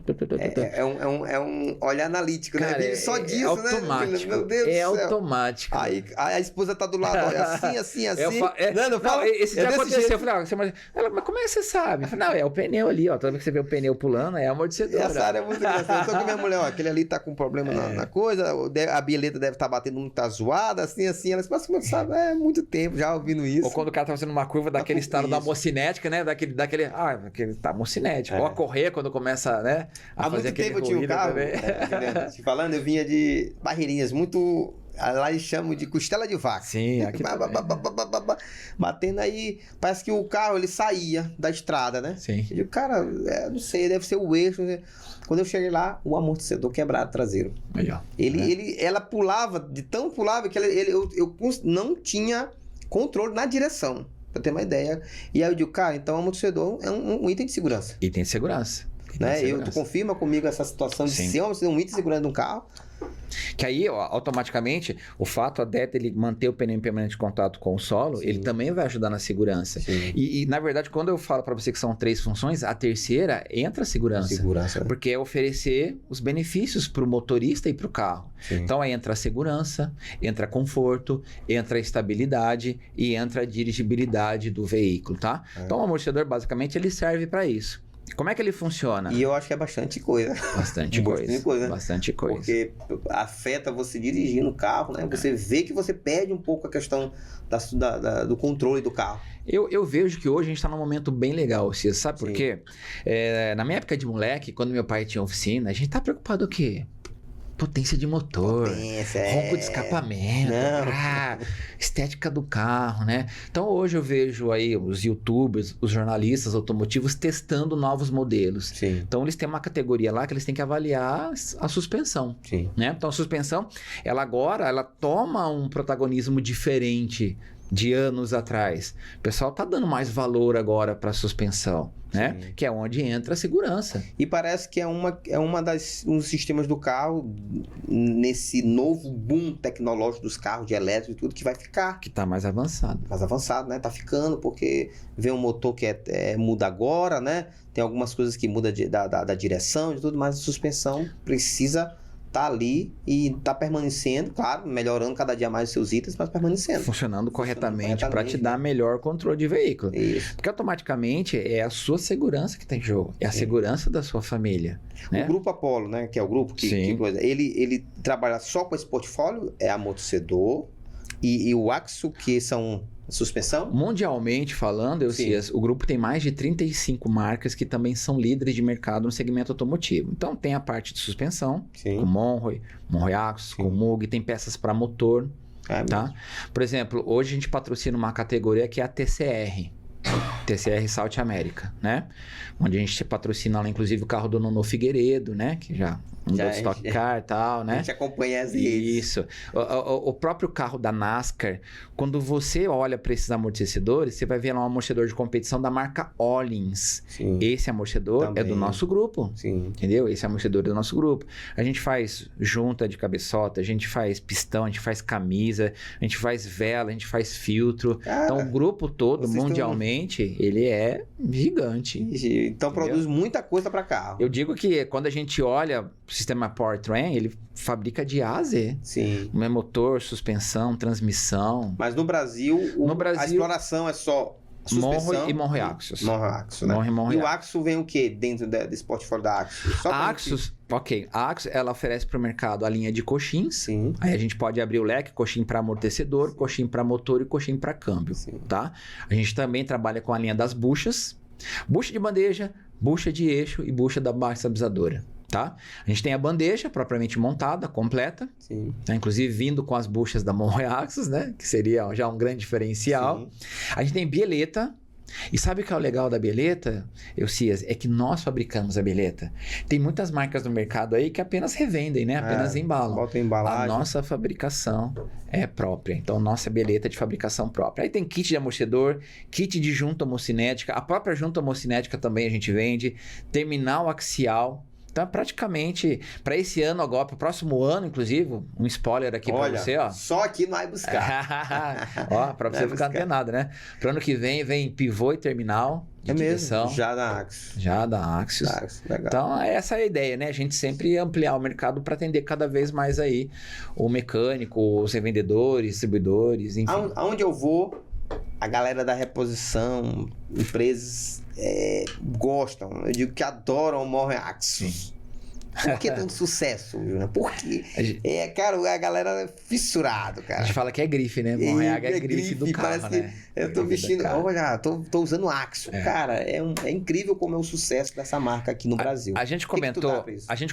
A: É um olhar analítico, cara, né? Só disso,
B: automático,
A: né? Meu Deus do céu.
B: Automático.
A: Aí a esposa tá do lado, olha, assim.
B: Esse já aconteceu. Eu falei, mas como é que você sabe? Eu falei, não, é o pneu ali, ó. Toda vez que você vê o pneu pulando, é amortecedor.
A: Essa área é muito engraçada. Eu tô com minha mulher, ó, aquele ali tá com problema na coisa, a bilheta deve estar batendo muito, tá zoada, assim. Ela disse, mas como você sabe? É muito tempo já ouvindo isso.
B: Ou quando o cara tá fazendo uma curva daquele estado da mocinética, né? Daquele tá mocinético. Ou a correr quando começa, né?
A: Há muito tempo eu tinha um carro, te falando, eu vinha de Barreirinhas, muito... Lá eles chamam de costela de vaca.
B: Sim, aqui
A: batendo aí, parece que o carro ele saía da estrada, né?
B: Sim.
A: Eu digo, cara, não sei, deve ser o eixo. Quando eu cheguei lá, o amortecedor quebrado traseiro.
B: Melhor.
A: Ela pulava, de tão pulava que eu não tinha controle na direção. Pra ter uma ideia. E aí eu digo, cara, então o amortecedor é um item de segurança.
B: Item de segurança.
A: Né? Tu confirma comigo essa situação de ser um item de segurança de um carro?
B: Que aí, ó, automaticamente, o fato até ele manter o pneu em permanente contato com o solo, ele também vai ajudar na segurança. E, na verdade, quando eu falo para você que são 3 funções, a terceira entra a segurança. Porque é oferecer os benefícios para o motorista e para o carro. Então, aí entra a segurança, entra conforto, entra a estabilidade e entra a dirigibilidade do veículo, tá? Então, o amortecedor, basicamente, ele serve para isso. Como é que ele funciona?
A: E eu acho que é bastante coisa.
B: Bastante coisa. Bastante coisa.
A: Porque afeta você dirigir no carro, né? Você vê que você perde um pouco a questão do controle do carro.
B: Eu vejo que hoje a gente está num momento bem legal, Cia. Sabe por quê? Na minha época de moleque, quando meu pai tinha oficina, a gente tá preocupado o quê? Potência de motor, ronco de escapamento, estética do carro, né? Então hoje eu vejo aí os youtubers, os jornalistas automotivos testando novos modelos. Então eles têm uma categoria lá que eles têm que avaliar a suspensão, né? Então a suspensão, ela toma um protagonismo diferente de anos atrás. O pessoal tá dando mais valor agora para a suspensão, né? Que é onde entra a segurança.
A: E parece que é uma dos sistemas do carro, nesse novo boom tecnológico dos carros de elétrico e tudo, que vai ficar.
B: Que tá mais avançado.
A: Mais avançado, né? Tá ficando, porque vem um motor que muda agora, né? Tem algumas coisas que muda da direção e tudo, mas a suspensão precisa tá ali e tá permanecendo, claro, melhorando cada dia mais os seus itens, mas permanecendo.
B: Funcionando corretamente para te dar melhor controle de veículo.
A: Isso.
B: Porque automaticamente é a sua segurança que está em jogo, é a segurança da sua família. Né?
A: O Grupo Apollo, né, que é o grupo que coisa, ele trabalha só com esse portfólio, é amortecedor e o Axo, que são suspensão?
B: Mundialmente falando, o grupo tem mais de 35 marcas que também são líderes de mercado no segmento automotivo. Então tem a parte de suspensão, com Monroe Axos, com Moog, tem peças para motor. Tá? Por exemplo, hoje a gente patrocina uma categoria que é a TCR South America, né? Onde a gente patrocina lá, inclusive, o carro do Nono Figueiredo, né? Que já andou de Stock Car e tal, né?
A: A gente acompanha as redes.
B: Isso. O próprio carro da NASCAR, quando você olha para esses amortecedores, você vai ver lá um amortecedor de competição da marca Öhlins.
A: Sim.
B: Esse amortecedor também é do nosso grupo.
A: Sim.
B: Entendeu? Esse amortecedor é do nosso grupo. A gente faz junta de cabeçota, a gente faz pistão, a gente faz camisa, a gente faz vela, a gente faz filtro. Cara, então, o grupo todo, mundialmente, ele é gigante.
A: Então, produz muita coisa para carro.
B: Eu digo que quando a gente olha o sistema Powertrain, ele fabrica de A a Z.
A: Sim.
B: Motor, suspensão, transmissão.
A: Mas no Brasil, a exploração é só suspensão
B: e Monroe Axos.
A: Monroe Axos, né?
B: Monroe
A: e o Axo vem o quê dentro desse portfólio da Axos?
B: A Axos, a Axos, ela oferece para o mercado a linha de coxins.
A: Sim.
B: Aí a gente pode abrir o leque, coxim para amortecedor, coxim para motor e coxim para câmbio.
A: Sim.
B: Tá? A gente também trabalha com a linha das buchas. Bucha de bandeja, bucha de eixo e bucha da baixa estabilizadora. Tá? A gente tem a bandeja propriamente montada, completa.
A: Sim.
B: Tá? Inclusive vindo com as buchas da Monroe Axos, né? Que seria já um grande diferencial. Sim. A gente tem bieleta. E sabe o que é o legal da bieleta, Elcias? É que nós fabricamos a bieleta. Tem muitas marcas no mercado aí que apenas revendem, né? Apenas embalam.
A: Bota embalagem.
B: A nossa fabricação é própria. Então, nossa bieleta é de fabricação própria. Aí tem kit de amortecedor, kit de junta homocinética. A própria junta homocinética também a gente vende. Terminal axial. Então, praticamente, para esse ano agora, para o próximo ano, inclusive, um spoiler aqui para você, ó.
A: Só aqui não vai buscar.
B: Ó, para você ficar antenado, né? Para o ano que vem pivô e terminal de direção.
A: Mesmo? Já da Axos.
B: Já da Axos.
A: Legal.
B: Então, essa é a ideia, né? A gente sempre ampliar o mercado para atender cada vez mais aí o mecânico, os revendedores, distribuidores, enfim.
A: Aonde eu vou, a galera da reposição, empresas gostam, eu digo que adoram o Monroe Axos. Por que tanto sucesso, Júnior? Porque, cara, a galera é fissurado, cara.
B: A gente fala que é grife, né? Monroe é grife do carro,
A: parece
B: né?
A: Que eu tô vestindo, olha, tô usando Axo. Cara, é incrível como é o sucesso dessa marca aqui no Brasil.
B: A gente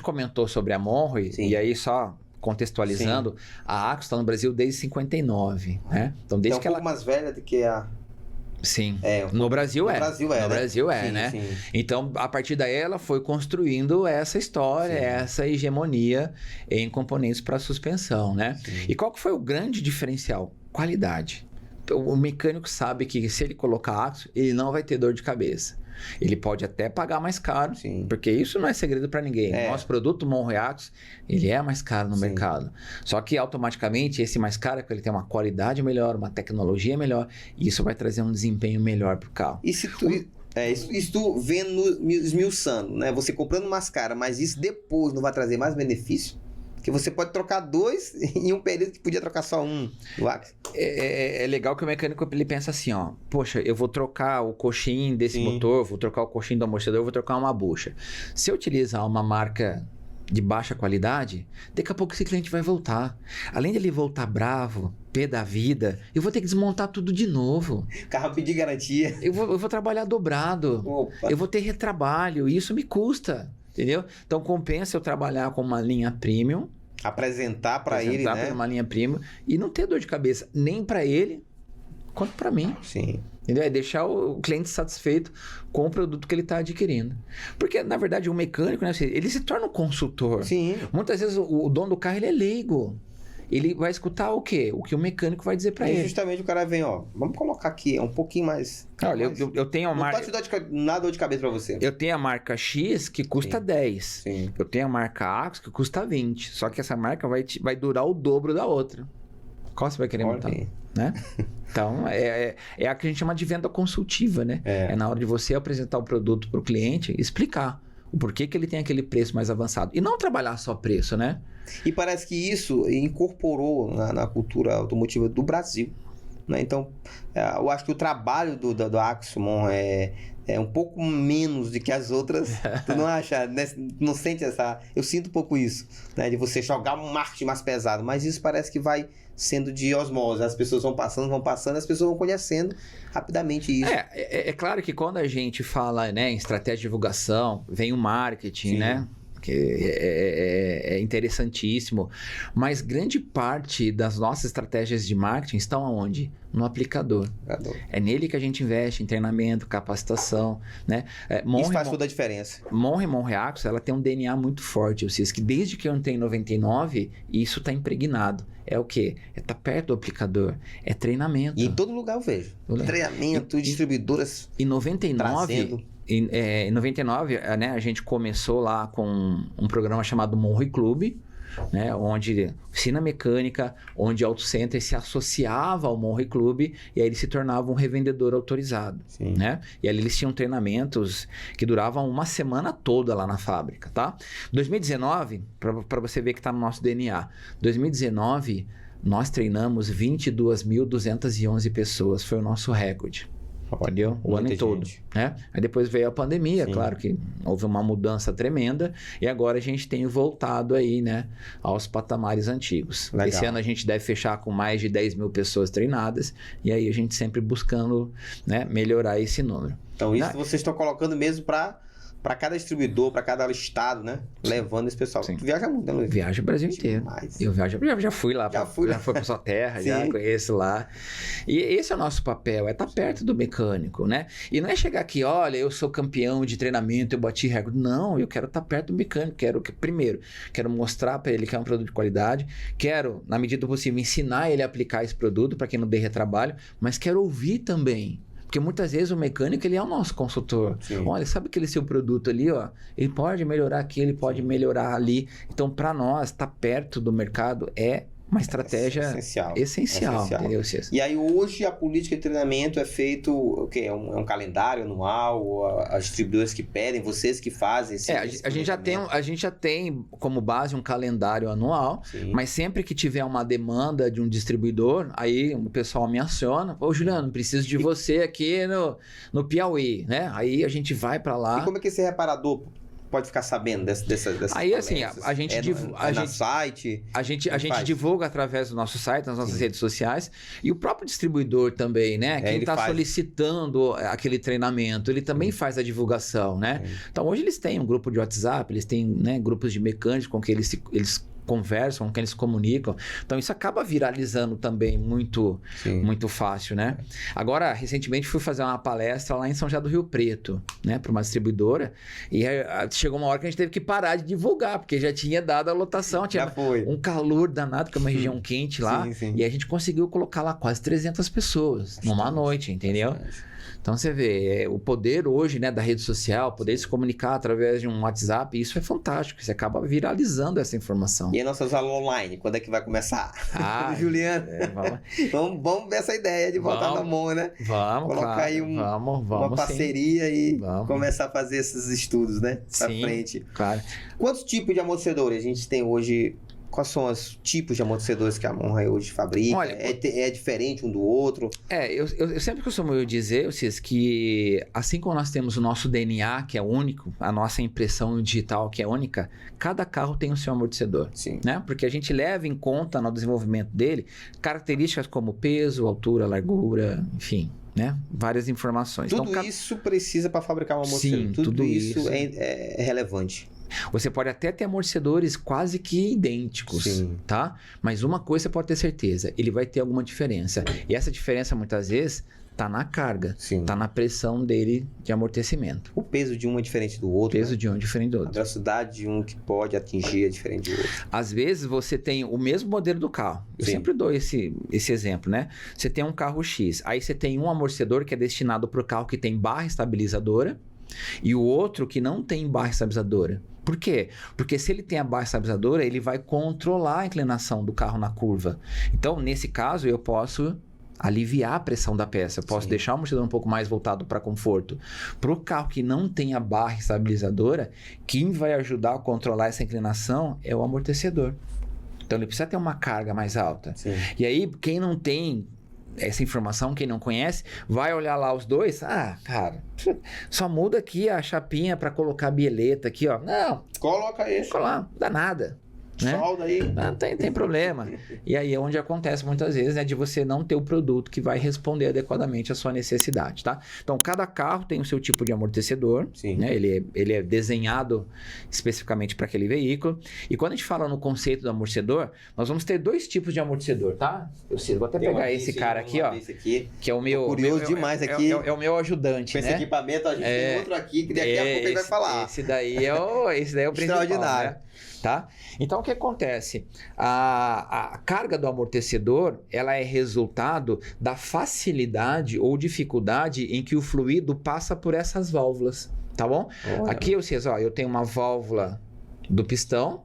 B: comentou sobre a Monroe, e aí só contextualizando, a Axos está no Brasil desde 59, né? Então, desde que ela...
A: mais velha do que a...
B: Sim, no Brasil é. No Brasil é, né?
A: Sim.
B: Então, a partir daí, ela foi construindo essa história, essa hegemonia em componentes para suspensão, né? Sim. E qual que foi o grande diferencial? Qualidade. O mecânico sabe que se ele colocar Axo, ele não vai ter dor de cabeça. Ele pode até pagar mais caro, porque isso não é segredo para ninguém. Nosso produto Monroe Axos, ele é mais caro no mercado. Só que automaticamente esse mais caro é porque ele tem uma qualidade melhor, uma tecnologia melhor, e isso vai trazer um desempenho melhor para o carro.
A: E se tu... isso tu vendo esmiuçando, né? Você comprando mais caro, mas isso depois não vai trazer mais benefício? Que você pode trocar dois em um período que podia trocar só um do Axo.
B: É legal que o mecânico ele pensa assim, ó. Poxa, eu vou trocar o coxim desse motor, vou trocar o coxim do amortecedor, vou trocar uma bucha. Se eu utilizar uma marca de baixa qualidade, daqui a pouco esse cliente vai voltar. Além de ele voltar bravo, pé da vida, eu vou ter que desmontar tudo de novo.
A: O carro pedir garantia.
B: Eu vou trabalhar dobrado.
A: Opa.
B: Eu vou ter retrabalho. E isso me custa. Entendeu? Então compensa eu trabalhar com uma linha premium.
A: Apresentar para ele, né?
B: Apresentar uma linha premium e não ter dor de cabeça nem para ele quanto para mim.
A: Sim.
B: Entendeu? É deixar o cliente satisfeito com o produto que ele está adquirindo. Porque, na verdade, o mecânico, né, ele se torna um consultor.
A: Sim.
B: Muitas vezes o dono do carro ele é leigo. Ele vai escutar o quê? O que o mecânico vai dizer para ele.
A: Justamente o cara vem, ó, vamos colocar aqui, um pouquinho mais...
B: Olha, eu tenho uma marca...
A: Não pode dar dor de cabeça para você.
B: Eu tenho a marca X que custa 10.
A: Sim.
B: Eu tenho a marca Axos que custa 20. Só que essa marca vai durar o dobro da outra. Qual você vai querer montar? Né? Então, é a que a gente chama de venda consultiva, né? É na hora de você apresentar o produto para o cliente e explicar o porquê que ele tem aquele preço mais avançado. E não trabalhar só preço, né?
A: E parece que isso incorporou na cultura automotiva do Brasil, né? Então, eu acho que o trabalho do Axomon é um pouco menos do que as outras. Tu não acha, né? Não sente essa... Eu sinto um pouco isso, né? De você jogar um marketing mais pesado, mas isso parece que vai sendo de osmose. As pessoas vão passando, as pessoas vão conhecendo rapidamente isso.
B: É claro que quando a gente fala, né, em estratégia de divulgação, vem o marketing, sim, né? Que é interessantíssimo, mas grande parte das nossas estratégias de marketing estão aonde? No aplicador. É nele que a gente investe em treinamento, capacitação, né?
A: Isso faz toda a diferença.
B: Mon Reaxo, ela tem um DNA muito forte, eu sei que desde que eu entrei em 99, isso está impregnado. É o quê? É estar perto do aplicador, é treinamento.
A: E em todo lugar eu vejo. Treinamento, distribuidoras
B: em 99,
A: trazendo...
B: Em 99, né, a gente começou lá com um programa chamado Monroe Club, né, onde oficina mecânica, onde Auto Center se associava ao Monroe Club e aí ele se tornava um revendedor autorizado, né? E ali eles tinham treinamentos que duravam uma semana toda lá na fábrica, tá? 2019, para você ver que está no nosso DNA, 2019 nós treinamos 22.211 pessoas, foi o nosso recorde. Entendeu? O ano todo, né? Aí depois veio a pandemia, claro que houve uma mudança tremenda e agora a gente tem voltado aí, né, aos patamares antigos. Legal. Esse ano a gente deve fechar com mais de 10 mil pessoas treinadas e aí a gente sempre buscando, né, melhorar esse número.
A: Então isso vocês estão colocando mesmo para cada distribuidor, para cada estado, né? Levando esse pessoal.
B: Sim.
A: Tu viaja muito, né, Luiz?
B: Viaja o Brasil inteiro. Eu já fui lá. Já fui para sua terra, já conheço lá. E esse é o nosso papel, é estar perto do mecânico, né? E não é chegar aqui, olha, eu sou campeão de treinamento, eu bati recorde. Não, eu quero estar perto do mecânico. Primeiro, quero mostrar para ele que é um produto de qualidade. Quero, na medida do possível, ensinar ele a aplicar esse produto para que não dê retrabalho. Mas quero ouvir também. Porque muitas vezes o mecânico, ele é o nosso consultor. Sim. Olha, sabe aquele seu produto ali, ó? Ele pode melhorar aqui, ele pode melhorar ali. Então, para nós, estar perto do mercado é uma estratégia essencial. Entendeu, César?
A: E aí, hoje, a política de treinamento é feito... O quê? É um calendário anual? As distribuidoras que pedem, vocês que fazem esse
B: a gente já tem como base um calendário anual, mas sempre que tiver uma demanda de um distribuidor, aí o pessoal me aciona. Ô, Juliano, preciso de você aqui no Piauí, né? Aí a gente vai para lá.
A: E como é que esse reparador pode ficar sabendo dessa
B: aí assim, a gente
A: site,
B: a gente divulga através do nosso site, nas nossas redes sociais, e o próprio distribuidor também, né? Quem está solicitando aquele treinamento, ele também faz a divulgação, né? Então hoje eles têm um grupo de WhatsApp, eles têm, né, grupos de mecânicos com que eles conversam, com quem eles comunicam. Então, isso acaba viralizando também muito fácil, né? Agora, recentemente, fui fazer uma palestra lá em São José do Rio Preto, né? Para uma distribuidora. E aí, chegou uma hora que a gente teve que parar de divulgar, porque já tinha dado a lotação. Tinha um calor danado, que é uma região quente lá. E a gente conseguiu colocar lá quase 300 pessoas numa noite, entendeu? Então, você vê, o poder hoje, né, da rede social, poder se comunicar através de um WhatsApp, isso é fantástico. Você acaba viralizando essa informação.
A: E as nossas aulas online, quando é que vai começar? Juliano, vamos ver essa ideia de voltar na mão, né?
B: Vamos,
A: colocar aí uma parceria e começar a fazer esses estudos, né? Pra frente.
B: Claro.
A: Quantos tipos de amortecedores a gente tem hoje? Quais são os tipos de amortecedores que a Monroe hoje fabrica? Olha, é diferente um do outro?
B: Eu sempre costumo dizer, Cis, que assim como nós temos o nosso DNA, que é único, a nossa impressão digital, que é única, cada carro tem o seu amortecedor. Né? Porque a gente leva em conta no desenvolvimento dele características como peso, altura, largura, enfim, né? Várias informações.
A: Tudo isso precisa para fabricar um amortecedor?
B: Sim,
A: tudo isso é relevante.
B: Você pode até ter amortecedores quase que idênticos, tá? Mas uma coisa você pode ter certeza, ele vai ter alguma diferença. E essa diferença, muitas vezes, tá na carga, tá na pressão dele de amortecimento.
A: O peso de um é diferente do outro.
B: O peso de um é diferente do outro.
A: A velocidade de um que pode atingir é diferente do outro.
B: Às vezes, você tem o mesmo modelo do carro. Eu sempre dou esse exemplo, né? Você tem um carro X, aí você tem um amortecedor que é destinado para o carro que tem barra estabilizadora e o outro que não tem barra estabilizadora. Por quê? Porque se ele tem a barra estabilizadora, ele vai controlar a inclinação do carro na curva. Então, nesse caso, eu posso aliviar a pressão da peça. Eu posso deixar o amortecedor um pouco mais voltado para conforto. Para o carro que não tem a barra estabilizadora, quem vai ajudar a controlar essa inclinação é o amortecedor. Então, ele precisa ter uma carga mais alta.
A: Sim.
B: E aí, quem não tem essa informação, quem não conhece, vai olhar lá os dois. Ah, cara, só muda aqui a chapinha para colocar a bieleta aqui, ó. Não.
A: Coloca isso.
B: Não dá nada. Né?
A: Solda aí.
B: Não tem problema. E aí é onde acontece muitas vezes, né, de você não ter o produto que vai responder adequadamente à sua necessidade, tá? Então, cada carro tem o seu tipo de amortecedor, né? Ele é desenhado especificamente para aquele veículo. E quando a gente fala no conceito do amortecedor, nós vamos ter dois tipos de amortecedor, tá? Vou até pegar esse cara aqui, ó, que é o meu...
A: Curioso demais aqui.
B: É o meu ajudante,
A: com
B: né?
A: esse equipamento, a gente tem outro aqui, que daqui a pouco ele vai falar.
B: Esse daí é o principal,
A: extraordinário.
B: né? Tá? Então, o que acontece? A carga do amortecedor, ela é resultado da facilidade ou dificuldade em que o fluido passa por essas válvulas, tá bom? Aqui, vocês, ó, eu tenho uma válvula do pistão,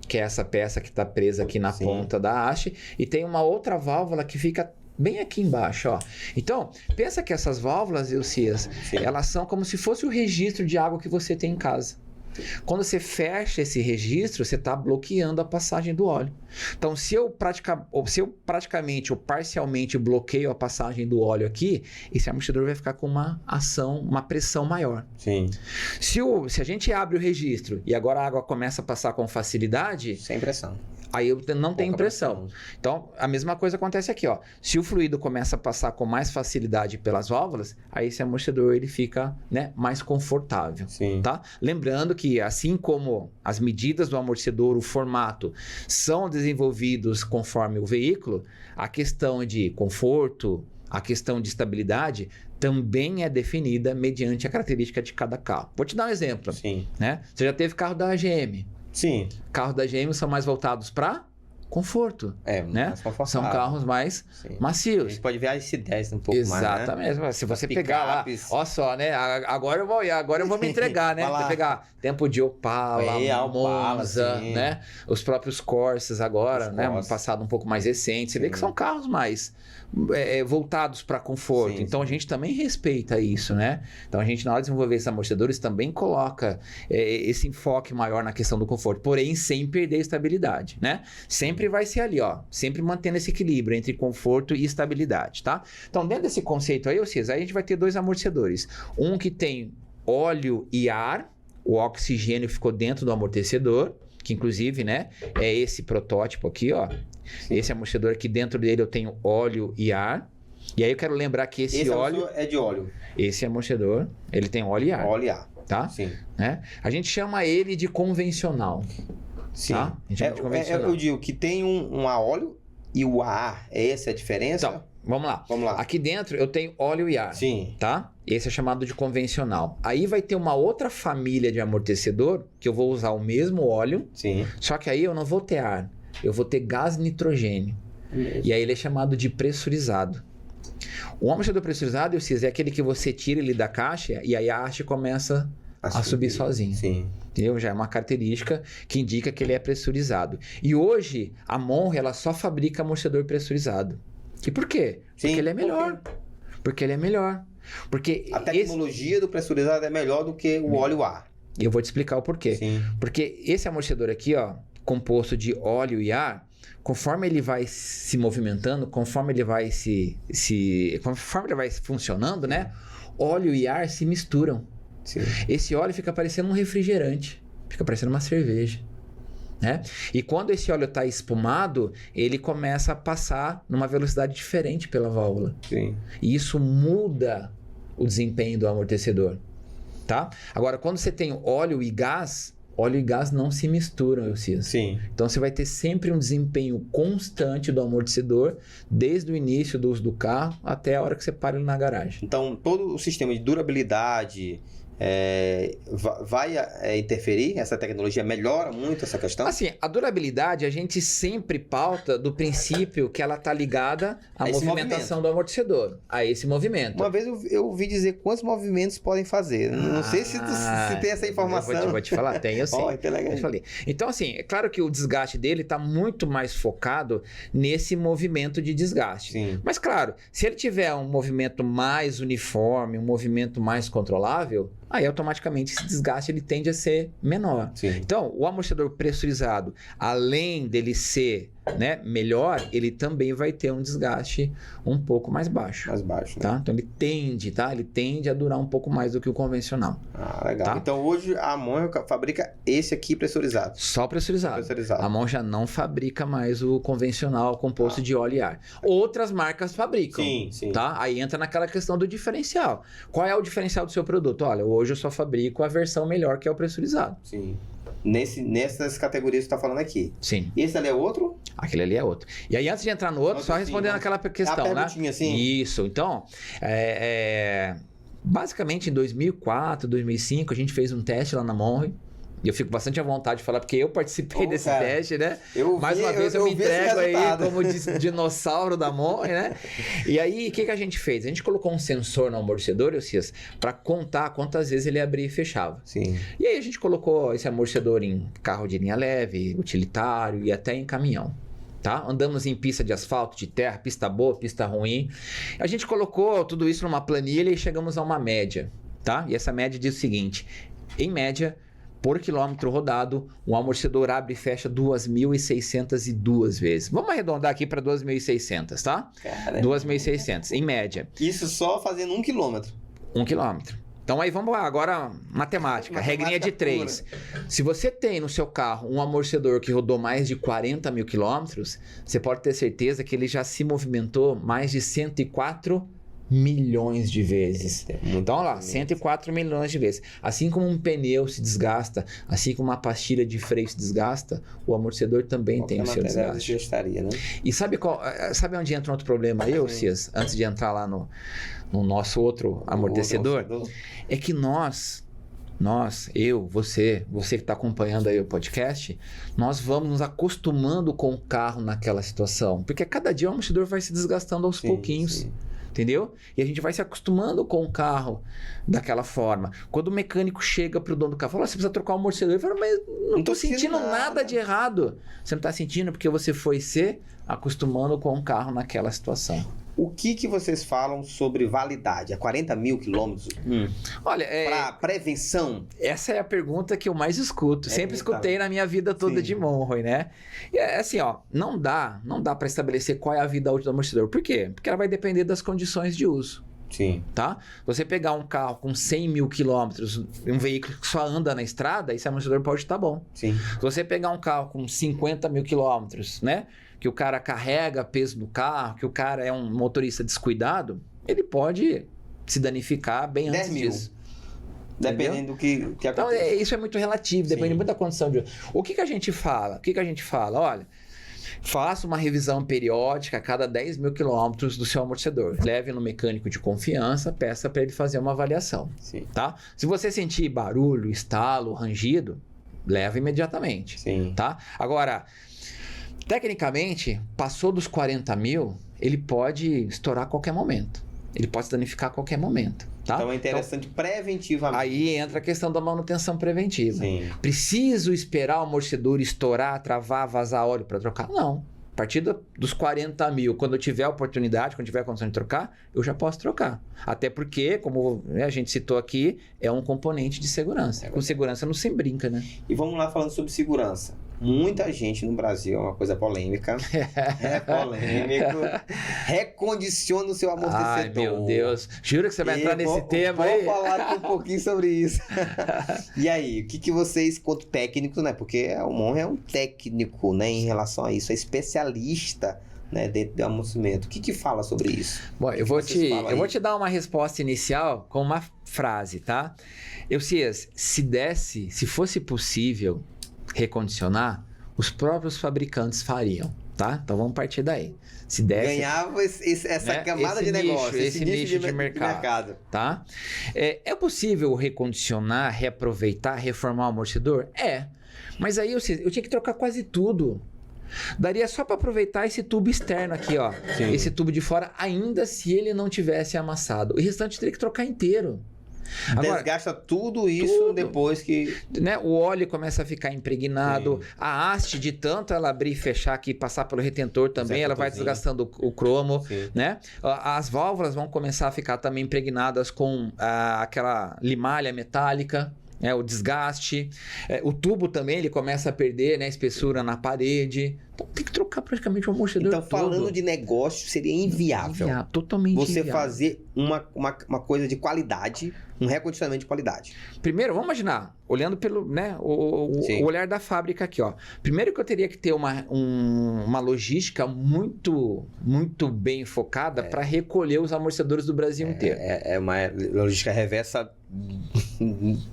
B: que é essa peça que está presa aqui na ponta da haste, e tem uma outra válvula que fica bem aqui embaixo, ó. Então, pensa que essas válvulas, Elcias, elas são como se fosse o registro de água que você tem em casa. Quando você fecha esse registro, você está bloqueando a passagem do óleo. Então, se eu praticamente ou parcialmente bloqueio a passagem do óleo aqui, esse amortecedor vai ficar com uma pressão maior.
A: Sim.
B: Se a gente abre o registro e agora a água começa a passar com facilidade...
A: Sem pressão.
B: Aí eu não tenho pressão. Então, a mesma coisa acontece aqui, ó. Se o fluido começa a passar com mais facilidade pelas válvulas, aí esse amortecedor ele fica, né, mais confortável, tá? Lembrando que, assim como as medidas do amortecedor, o formato, são desenvolvidos conforme o veículo, a questão de conforto, a questão de estabilidade também é definida mediante a característica de cada carro. Vou te dar um exemplo. Né? Você já teve carro da GM.
A: Sim.
B: Carros da GM são mais voltados para conforto. Né?
A: Mais confortável.
B: São carros mais macios.
A: A gente pode ver a S10 um pouco
B: Exatamente.
A: mais, né?
B: Se você pegar lá, ó só, né? Agora eu vou me entregar, né? Você pegar tempo de Opala, Monza, né? Os próprios Corsas agora, né? Um passado um pouco mais recente. Você vê que são carros mais voltados para conforto. Então a gente também respeita isso, né? Então a gente, na hora de desenvolver esses amortecedores, também coloca esse enfoque maior na questão do conforto, porém sem perder a estabilidade, né? Sempre vai ser ali, ó, sempre mantendo esse equilíbrio entre conforto e estabilidade, tá? Então, dentro desse conceito aí, aí a gente vai ter dois amortecedores. Um que tem óleo e ar, o oxigênio ficou dentro do amortecedor, que inclusive, né, é esse protótipo aqui, ó. Esse amortecedor aqui, dentro dele eu tenho óleo e ar. E aí eu quero lembrar que esse óleo...
A: é de óleo.
B: Esse amortecedor, ele tem óleo e ar.
A: Óleo e ar.
B: Tá? Né? A gente chama ele de convencional. Tá? A gente chama de convencional.
A: Eu digo que tem um a óleo e o ar. Essa é a diferença?
B: Então, vamos lá. Aqui dentro eu tenho óleo e ar. Tá? Esse é chamado de convencional. Aí vai ter uma outra família de amortecedor que eu vou usar o mesmo óleo. Só que aí eu não vou ter ar. Eu vou ter gás nitrogênio. E aí ele é chamado de pressurizado. O amortecedor pressurizado, é aquele que você tira ele da caixa e aí a haste começa a subir sozinho. Entendeu? Já é uma característica que indica que ele é pressurizado. E hoje, a Monre, ela só fabrica amortecedor pressurizado. E por quê? Porque ele é melhor. Porque ele é melhor. Porque
A: a tecnologia do pressurizado é melhor do que o óleo ar.
B: E eu vou te explicar o porquê. Porque esse amortecedor aqui, ó, composto de óleo e ar, conforme ele vai se movimentando, conforme ele vai conforme ele vai funcionando, né? Óleo e ar se misturam. Esse óleo fica parecendo um refrigerante, fica parecendo uma cerveja, né? E quando esse óleo está espumado, ele começa a passar numa velocidade diferente pela válvula. E isso muda o desempenho do amortecedor, tá? Agora, quando você tem óleo e gás não se misturam, Elcias. Então você vai ter sempre um desempenho constante do amortecedor, desde o início do uso do carro até a hora que você para ele na garagem.
A: Então todo o sistema de durabilidade, vai interferir? Essa tecnologia melhora muito essa questão?
B: Assim, a durabilidade a gente sempre pauta do princípio que ela está ligada à movimentação do amortecedor, a esse movimento.
A: Uma vez eu ouvi dizer quantos movimentos podem fazer. Não sei se tem essa informação.
B: Eu vou te falar, tem, eu sei.
A: Eu
B: falei. Então, assim, é claro que o desgaste dele está muito mais focado nesse movimento de desgaste.
A: Sim.
B: Mas, claro, se ele tiver um movimento mais uniforme, um movimento mais controlável, aí automaticamente esse desgaste ele tende a ser menor.
A: Sim.
B: Então, o amortecedor pressurizado, além dele ser, né, melhor, ele também vai ter um desgaste um pouco mais baixo.
A: Mais baixo, né?
B: Tá? Então ele tende a durar um pouco mais do que o convencional.
A: Legal.
B: Tá?
A: Então hoje a Amon fabrica esse aqui pressurizado.
B: Só pressurizado. A Amon já não fabrica mais o convencional composto de óleo e ar. Outras marcas fabricam.
A: Sim.
B: Tá? Aí entra naquela questão do diferencial. Qual é o diferencial do seu produto? Olha, hoje eu só fabrico a versão melhor, que é o pressurizado.
A: Sim. Nessas categorias que você está falando aqui.
B: Sim.
A: E esse ali é outro?
B: Aquele ali é outro. E aí, antes de entrar no outro, só respondendo aquela questão, né?
A: Sim.
B: Isso. Então, basicamente em 2004, 2005, a gente fez um teste lá na Monre. E eu fico bastante à vontade de falar, porque eu participei desse teste, né? Mais uma vez eu me entrego aí como dinossauro da Monre, né? E aí, o que a gente fez? A gente colocou um sensor no amortecedor, Elcias, para contar quantas vezes ele abria e fechava.
A: Sim.
B: E aí a gente colocou esse amortecedor em carro de linha leve, utilitário e até em caminhão. Tá? Andamos em pista de asfalto, de terra, pista boa, pista ruim. A gente colocou tudo isso numa planilha e chegamos a uma média, tá? E essa média diz o seguinte: em média, por quilômetro rodado, o amortecedor abre e fecha 2.602 vezes. Vamos arredondar aqui para 2.600, tá? 2.600, em média.
A: Isso só fazendo 1 quilômetro.
B: 1 quilômetro. Então aí vamos lá, agora matemática, regrinha de 3. Se você tem no seu carro um amortecedor que rodou mais de 40 mil quilômetros, você pode ter certeza que ele já se movimentou mais de 104 milhões de vezes. Então, olha lá, 104 milhões de vezes. Assim como um pneu se desgasta, assim como uma pastilha de freio se desgasta, o amortecedor também tem o seu desgaste.
A: Né?
B: E sabe onde entra outro problema aí, Cias? Antes de entrar lá no nosso outro amortecedor? É que você que está acompanhando aí o podcast, nós vamos nos acostumando com o carro naquela situação. Porque cada dia o amortecedor vai se desgastando aos pouquinhos. Sim. Entendeu? E a gente vai se acostumando com o carro daquela forma. Quando o mecânico chega pro dono do carro, fala, você precisa trocar o amortecedor. Ele fala, mas não tô sentindo nada de errado. Você não tá sentindo porque você foi se acostumando com o carro naquela situação.
A: O que vocês falam sobre validade? A 40 mil quilômetros?
B: Olha,
A: para prevenção?
B: Essa é a pergunta que eu mais escuto. Sempre escutei na minha vida toda de Monroe, né? E é assim, ó, não dá para estabelecer qual é a vida útil do amortecedor. Por quê? Porque ela vai depender das condições de uso.
A: Sim.
B: Tá? Você pegar um carro com 100 mil quilômetros, um veículo que só anda na estrada, esse amortecedor pode estar bom.
A: Sim.
B: Se você pegar um carro com 50 mil quilômetros, né? Que o cara carrega peso do carro, que o cara é um motorista descuidado, ele pode se danificar bem antes disso.
A: Dependendo do que acontece.
B: Então, isso é muito relativo, depende muito da condição de... O que a gente fala? Olha, faça uma revisão periódica a cada 10 mil quilômetros do seu amortecedor. Leve no mecânico de confiança, peça para ele fazer uma avaliação.
A: Sim.
B: Tá? Se você sentir barulho, estalo, rangido, leva imediatamente.
A: Sim.
B: Tá? Agora, tecnicamente, passou dos 40 mil, ele pode estourar a qualquer momento. Ele pode se danificar a qualquer momento. Tá?
A: Então é interessante preventivamente.
B: Aí entra a questão da manutenção preventiva.
A: Sim.
B: Preciso esperar o amortecedor estourar, travar, vazar óleo para trocar? Não. A partir dos 40 mil, quando eu tiver a oportunidade, quando tiver a condição de trocar, eu já posso trocar. Até porque, como a gente citou aqui, é um componente de segurança. Com segurança não se brinca, né?
A: E vamos lá falando sobre segurança. Muita gente no Brasil, é uma coisa polêmica. É polêmico. Recondiciona o seu amortecedor.
B: Ai, meu Deus. Juro que você vai entrar nesse tema aí.
A: Vou falar aqui um pouquinho sobre isso. E aí, o que vocês, quanto técnicos, né? Porque o Monroe é um técnico, né? Em relação a isso. É especialista, né? Dentro do amortecimento. O que fala sobre isso?
B: Bom, eu vou te dar uma resposta inicial com uma frase, tá? Elcias, se fosse possível recondicionar, os próprios fabricantes fariam. tá? Então vamos partir daí. Se desse,
A: ganhava essa camada de negócio,
B: esse nicho de mercado. Tá? É possível recondicionar, reaproveitar, reformar o amortecedor? É. Mas aí eu tinha que trocar quase tudo. Daria só para aproveitar esse tubo externo aqui, ó. Sim. Esse tubo de fora, ainda se ele não tivesse amassado. O restante teria que trocar inteiro.
A: Agora, desgasta tudo isso depois que...
B: Né, o óleo começa a ficar impregnado. Sim. A haste, de tanto ela abrir e fechar aqui, passar pelo retentor também, ela vai desgastando o cromo. Né? As válvulas vão começar a ficar também impregnadas com aquela limalha metálica. O desgaste, o tubo também ele começa a perder, né, espessura na parede. Então, tem que trocar praticamente o amortecedor todo.
A: Então, falando de negócio, seria inviável.
B: Totalmente
A: você
B: inviável.
A: Fazer uma coisa de qualidade, um recondicionamento de qualidade.
B: Primeiro, vamos imaginar, olhando pelo, né, o olhar da fábrica aqui, ó. Primeiro que eu teria que ter uma logística muito, muito bem focada para recolher os amortecedores do Brasil inteiro.
A: É uma logística reversa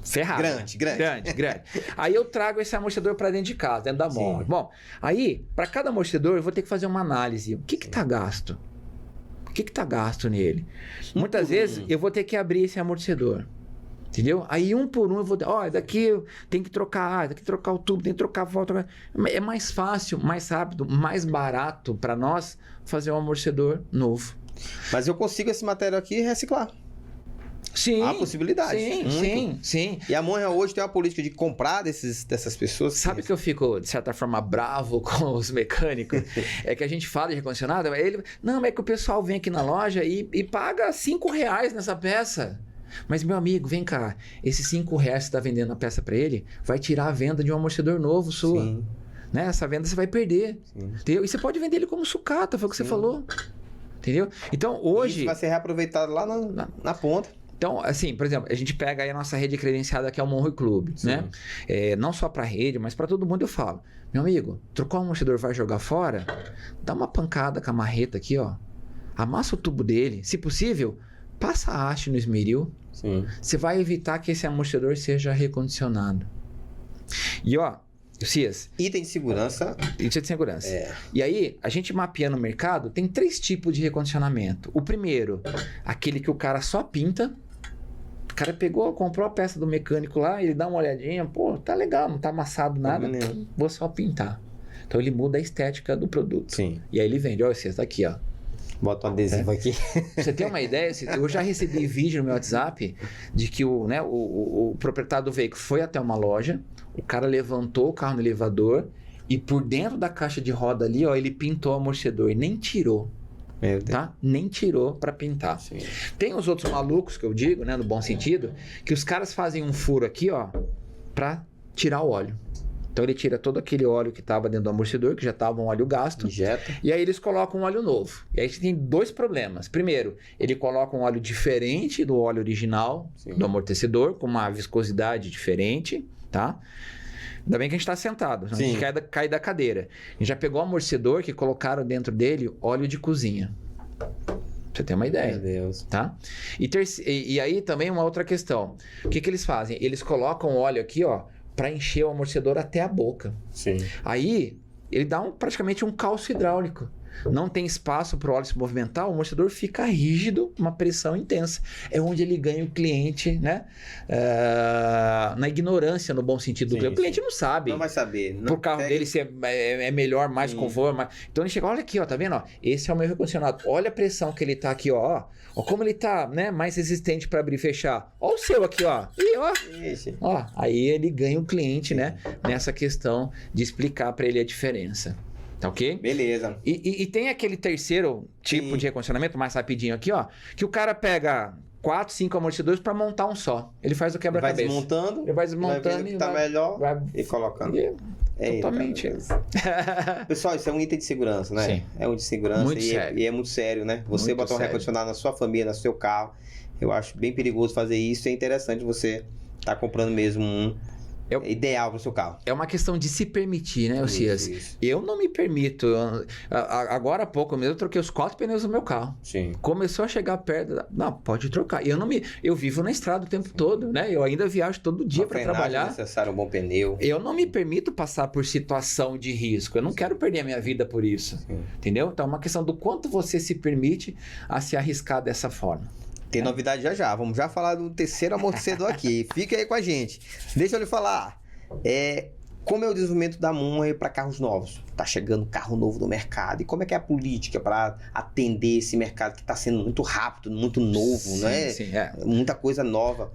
B: ferrada. Grande. Aí eu trago esse amortecedor para dentro de casa, dentro da mola. Bom, aí, para cada amortecedor, eu vou ter que fazer uma análise. O que está gasto? O que está gasto nele? Muitas vezes, eu vou ter que abrir esse amortecedor. Entendeu? Aí, um por um, eu vou... daqui tem que trocar tem que trocar o tubo, tem que trocar a volta. É mais fácil, mais rápido, mais barato para nós fazer um amortecedor novo.
A: Mas eu consigo esse material aqui reciclar.
B: Sim.
A: Há possibilidade.
B: Sim.
A: E a Monja hoje tem uma política de comprar dessas pessoas.
B: Sabe que eu fico, de certa forma, bravo com os mecânicos? É que a gente fala de recondicionado, não, é que o pessoal vem aqui na loja e paga R$5 nessa peça. Mas, meu amigo, vem cá, esses R$5 que você está vendendo a peça para ele, vai tirar a venda de um amortecedor novo sua. Sim. Né? Essa venda você vai perder. Entendeu? E você pode vender ele como sucata, foi o que você falou. Entendeu? Então, hoje...
A: Isso vai ser reaproveitado lá na ponta.
B: Então, assim, por exemplo, a gente pega aí a nossa rede credenciada que é o Monroe Club, né? Não só para a rede, mas para todo mundo eu falo. Meu amigo, trocou o amortecedor, vai jogar fora? Dá uma pancada com a marreta aqui, ó. Amassa o tubo dele. Se possível, passa a haste no esmeril. Sim. Você vai evitar que esse amortecedor seja recondicionado. E, ó, Cias...
A: Item de segurança.
B: Item de segurança. E aí, a gente mapeando o mercado, tem 3 tipos de recondicionamento. O primeiro, aquele que o cara só pinta. O cara comprou a peça do mecânico lá, ele dá uma olhadinha, pô, tá legal, não tá amassado nada, vou só pintar. Então ele muda a estética do produto. Sim. E aí ele vende, olha, você tá aqui, ó.
A: Bota um adesivo aqui.
B: Você tem uma ideia? Eu já recebi vídeo no meu WhatsApp de que o proprietário do veículo foi até uma loja, o cara levantou o carro no elevador e por dentro da caixa de roda ali, ó, ele pintou o amortecedor e nem tirou. Tá? Nem tirou para pintar. Sim. Tem os outros malucos que eu digo, né, no bom sentido, que os caras fazem um furo aqui, ó, para tirar o óleo. Então ele tira todo aquele óleo que estava dentro do amortecedor, que já estava um óleo gasto, injeta. E aí eles colocam um óleo novo. E aí você tem 2 problemas. Primeiro, ele coloca um óleo diferente do óleo original, sim, do amortecedor, com uma viscosidade diferente, tá? Ainda bem que a gente está sentado, a gente cai da cadeira. A gente já pegou o amortecedor que colocaram dentro dele óleo de cozinha. Pra você ter uma ideia. Meu Deus. Tá? E aí também uma outra questão. O que eles fazem? Eles colocam óleo aqui, ó, para encher o amortecedor até a boca. Sim. Aí ele dá praticamente um calço hidráulico. Não tem espaço para o óleo se movimentar, o amortecedor fica rígido, uma pressão intensa. É onde ele ganha o cliente, né? Na ignorância, no bom sentido do cliente. O cliente não sabe.
A: Não vai saber.
B: Pro carro dele se é melhor, mais conforto. Então ele chega, olha aqui, ó, tá vendo? Ó, esse é o meu recondicionado. Olha a pressão que ele tá aqui, ó. Ó como ele tá, né, mais resistente para abrir e fechar. Ó o seu aqui, ó. E ó, aí ele ganha o cliente, né? Nessa questão de explicar para ele a diferença. Tá ok?
A: Beleza.
B: E tem aquele terceiro tipo de recondicionamento, mais rapidinho aqui, ó, que o cara pega 4, 5 amortecedores para montar um só. Ele faz o quebra-cabeça.
A: Ele vai desmontando
B: e
A: tá melhor e colocando.
B: Totalmente.
A: Pessoal, isso é um item de segurança, né? Sim. É um de segurança
B: muito sério.
A: E é muito sério, né? Você botar um recondicionado na sua família, no seu carro, eu acho bem perigoso fazer isso. É interessante você estar comprando mesmo um ideal para o seu carro.
B: É uma questão de se permitir, né, Cias?
A: Isso.
B: Eu não me permito. Agora há pouco mesmo eu troquei os 4 pneus do meu carro.
A: Sim.
B: Começou a chegar perto. Não, pode trocar. Eu vivo na estrada o tempo todo, né? Eu ainda viajo todo dia para trabalhar.
A: É necessário um bom pneu.
B: Eu não me permito passar por situação de risco. Eu não quero perder a minha vida por isso.
A: Sim.
B: Entendeu? Então é uma questão do quanto você se permite a se arriscar dessa forma.
A: Tem novidade já. Vamos já falar do terceiro amortecedor aqui. Fica aí com a gente. Deixa eu lhe falar. Como é o desenvolvimento da Monroe para carros novos? Tá chegando carro novo no mercado. E como é que é a política para atender esse mercado que está sendo muito rápido, muito novo,
B: sim,
A: né?
B: Sim,
A: muita coisa nova.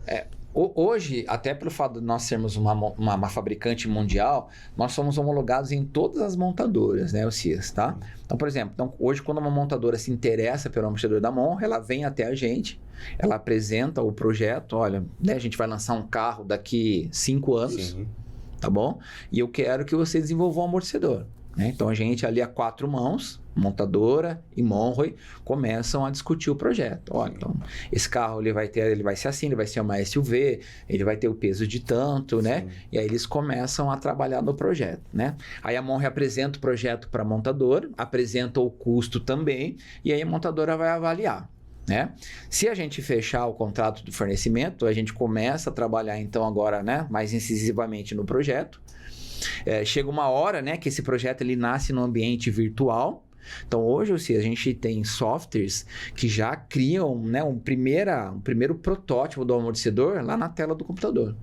B: Hoje, até pelo fato de nós sermos uma fabricante mundial, nós somos homologados em todas as montadoras, né, o CIAS, tá? Então, por exemplo, hoje quando uma montadora se interessa pelo amortecedor da Monroe, ela vem até a gente, ela apresenta o projeto, olha, né, a gente vai lançar um carro daqui 5 anos,
A: Sim.
B: tá bom? E eu quero que você desenvolva um amortecedor. Né? Então, a gente ali a 4 mãos, montadora e Monroe, começam a discutir o projeto. Olha, então, esse carro ele vai ser assim, ele vai ser uma SUV, ele vai ter o peso de tanto, né?
A: Sim.
B: E aí eles começam a trabalhar no projeto, né? Aí a Monroe apresenta o projeto para a montadora, apresenta o custo também, e aí a montadora vai avaliar. Né? Se a gente fechar o contrato do fornecimento, a gente começa a trabalhar então agora, né, mais incisivamente no projeto. Chega uma hora, né, que esse projeto ele nasce no ambiente virtual. Então hoje a gente tem softwares que já criam, né, um primeiro protótipo do amortecedor lá na tela do computador.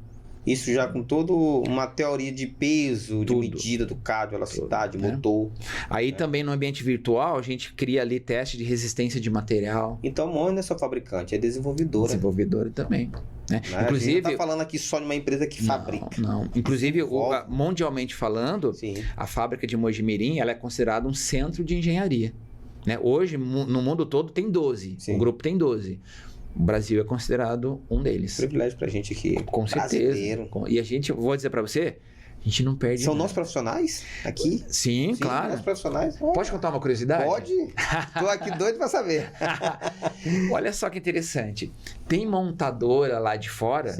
A: Isso já com toda uma teoria de peso, de medida do carro, de velocidade, motor.
B: Aí também no ambiente virtual, a gente cria ali teste de resistência de material.
A: Então a Monroe não é só fabricante, é desenvolvedora.
B: Desenvolvedora também. Né?
A: Inclusive, a gente não está falando aqui só de uma empresa que fabrica.
B: Não. Inclusive, mundialmente falando,
A: sim,
B: a fábrica de Mojimirim ela é considerada um centro de engenharia. Né? Hoje, no mundo todo, tem 12. Sim. O grupo tem 12. O Brasil é considerado um deles.
A: Privilégio pra gente aqui.
B: Com certeza. E a gente, vou dizer pra você, a gente não perde
A: São
B: nada.
A: nossos profissionais aqui?
B: Sim, claro.
A: Nossos profissionais.
B: Pode contar uma curiosidade?
A: Pode. Tô aqui doido pra saber.
B: Olha só que interessante. Tem montadora lá de fora,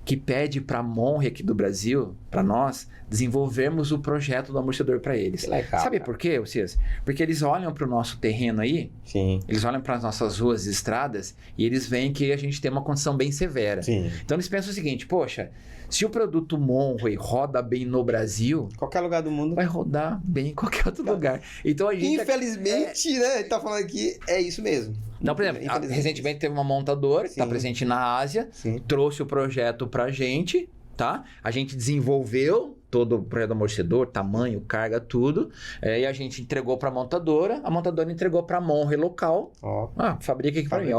B: que pede pra Monroe aqui do Brasil, pra nós, desenvolvermos o projeto do amortecedor para eles.
A: Que legal,
B: sabe por quê, Cias? Porque eles olham para o nosso terreno aí,
A: sim,
B: eles olham para as nossas ruas e estradas e eles veem que a gente tem uma condição bem severa.
A: Sim.
B: Então eles pensam o seguinte, poxa, se o produto Monroe roda bem no Brasil,
A: qualquer lugar do mundo
B: vai rodar bem em qualquer outro lugar. Então a gente
A: infelizmente, né, ele tá falando aqui, é isso mesmo.
B: Então, por exemplo, recentemente teve uma montadora que está presente na Ásia, trouxe o projeto pra gente, tá? A gente desenvolveu todo o projeto do amortecedor, tamanho, carga, tudo. E a gente entregou para a montadora entregou para a Monroe local. Fabrica aqui para mim.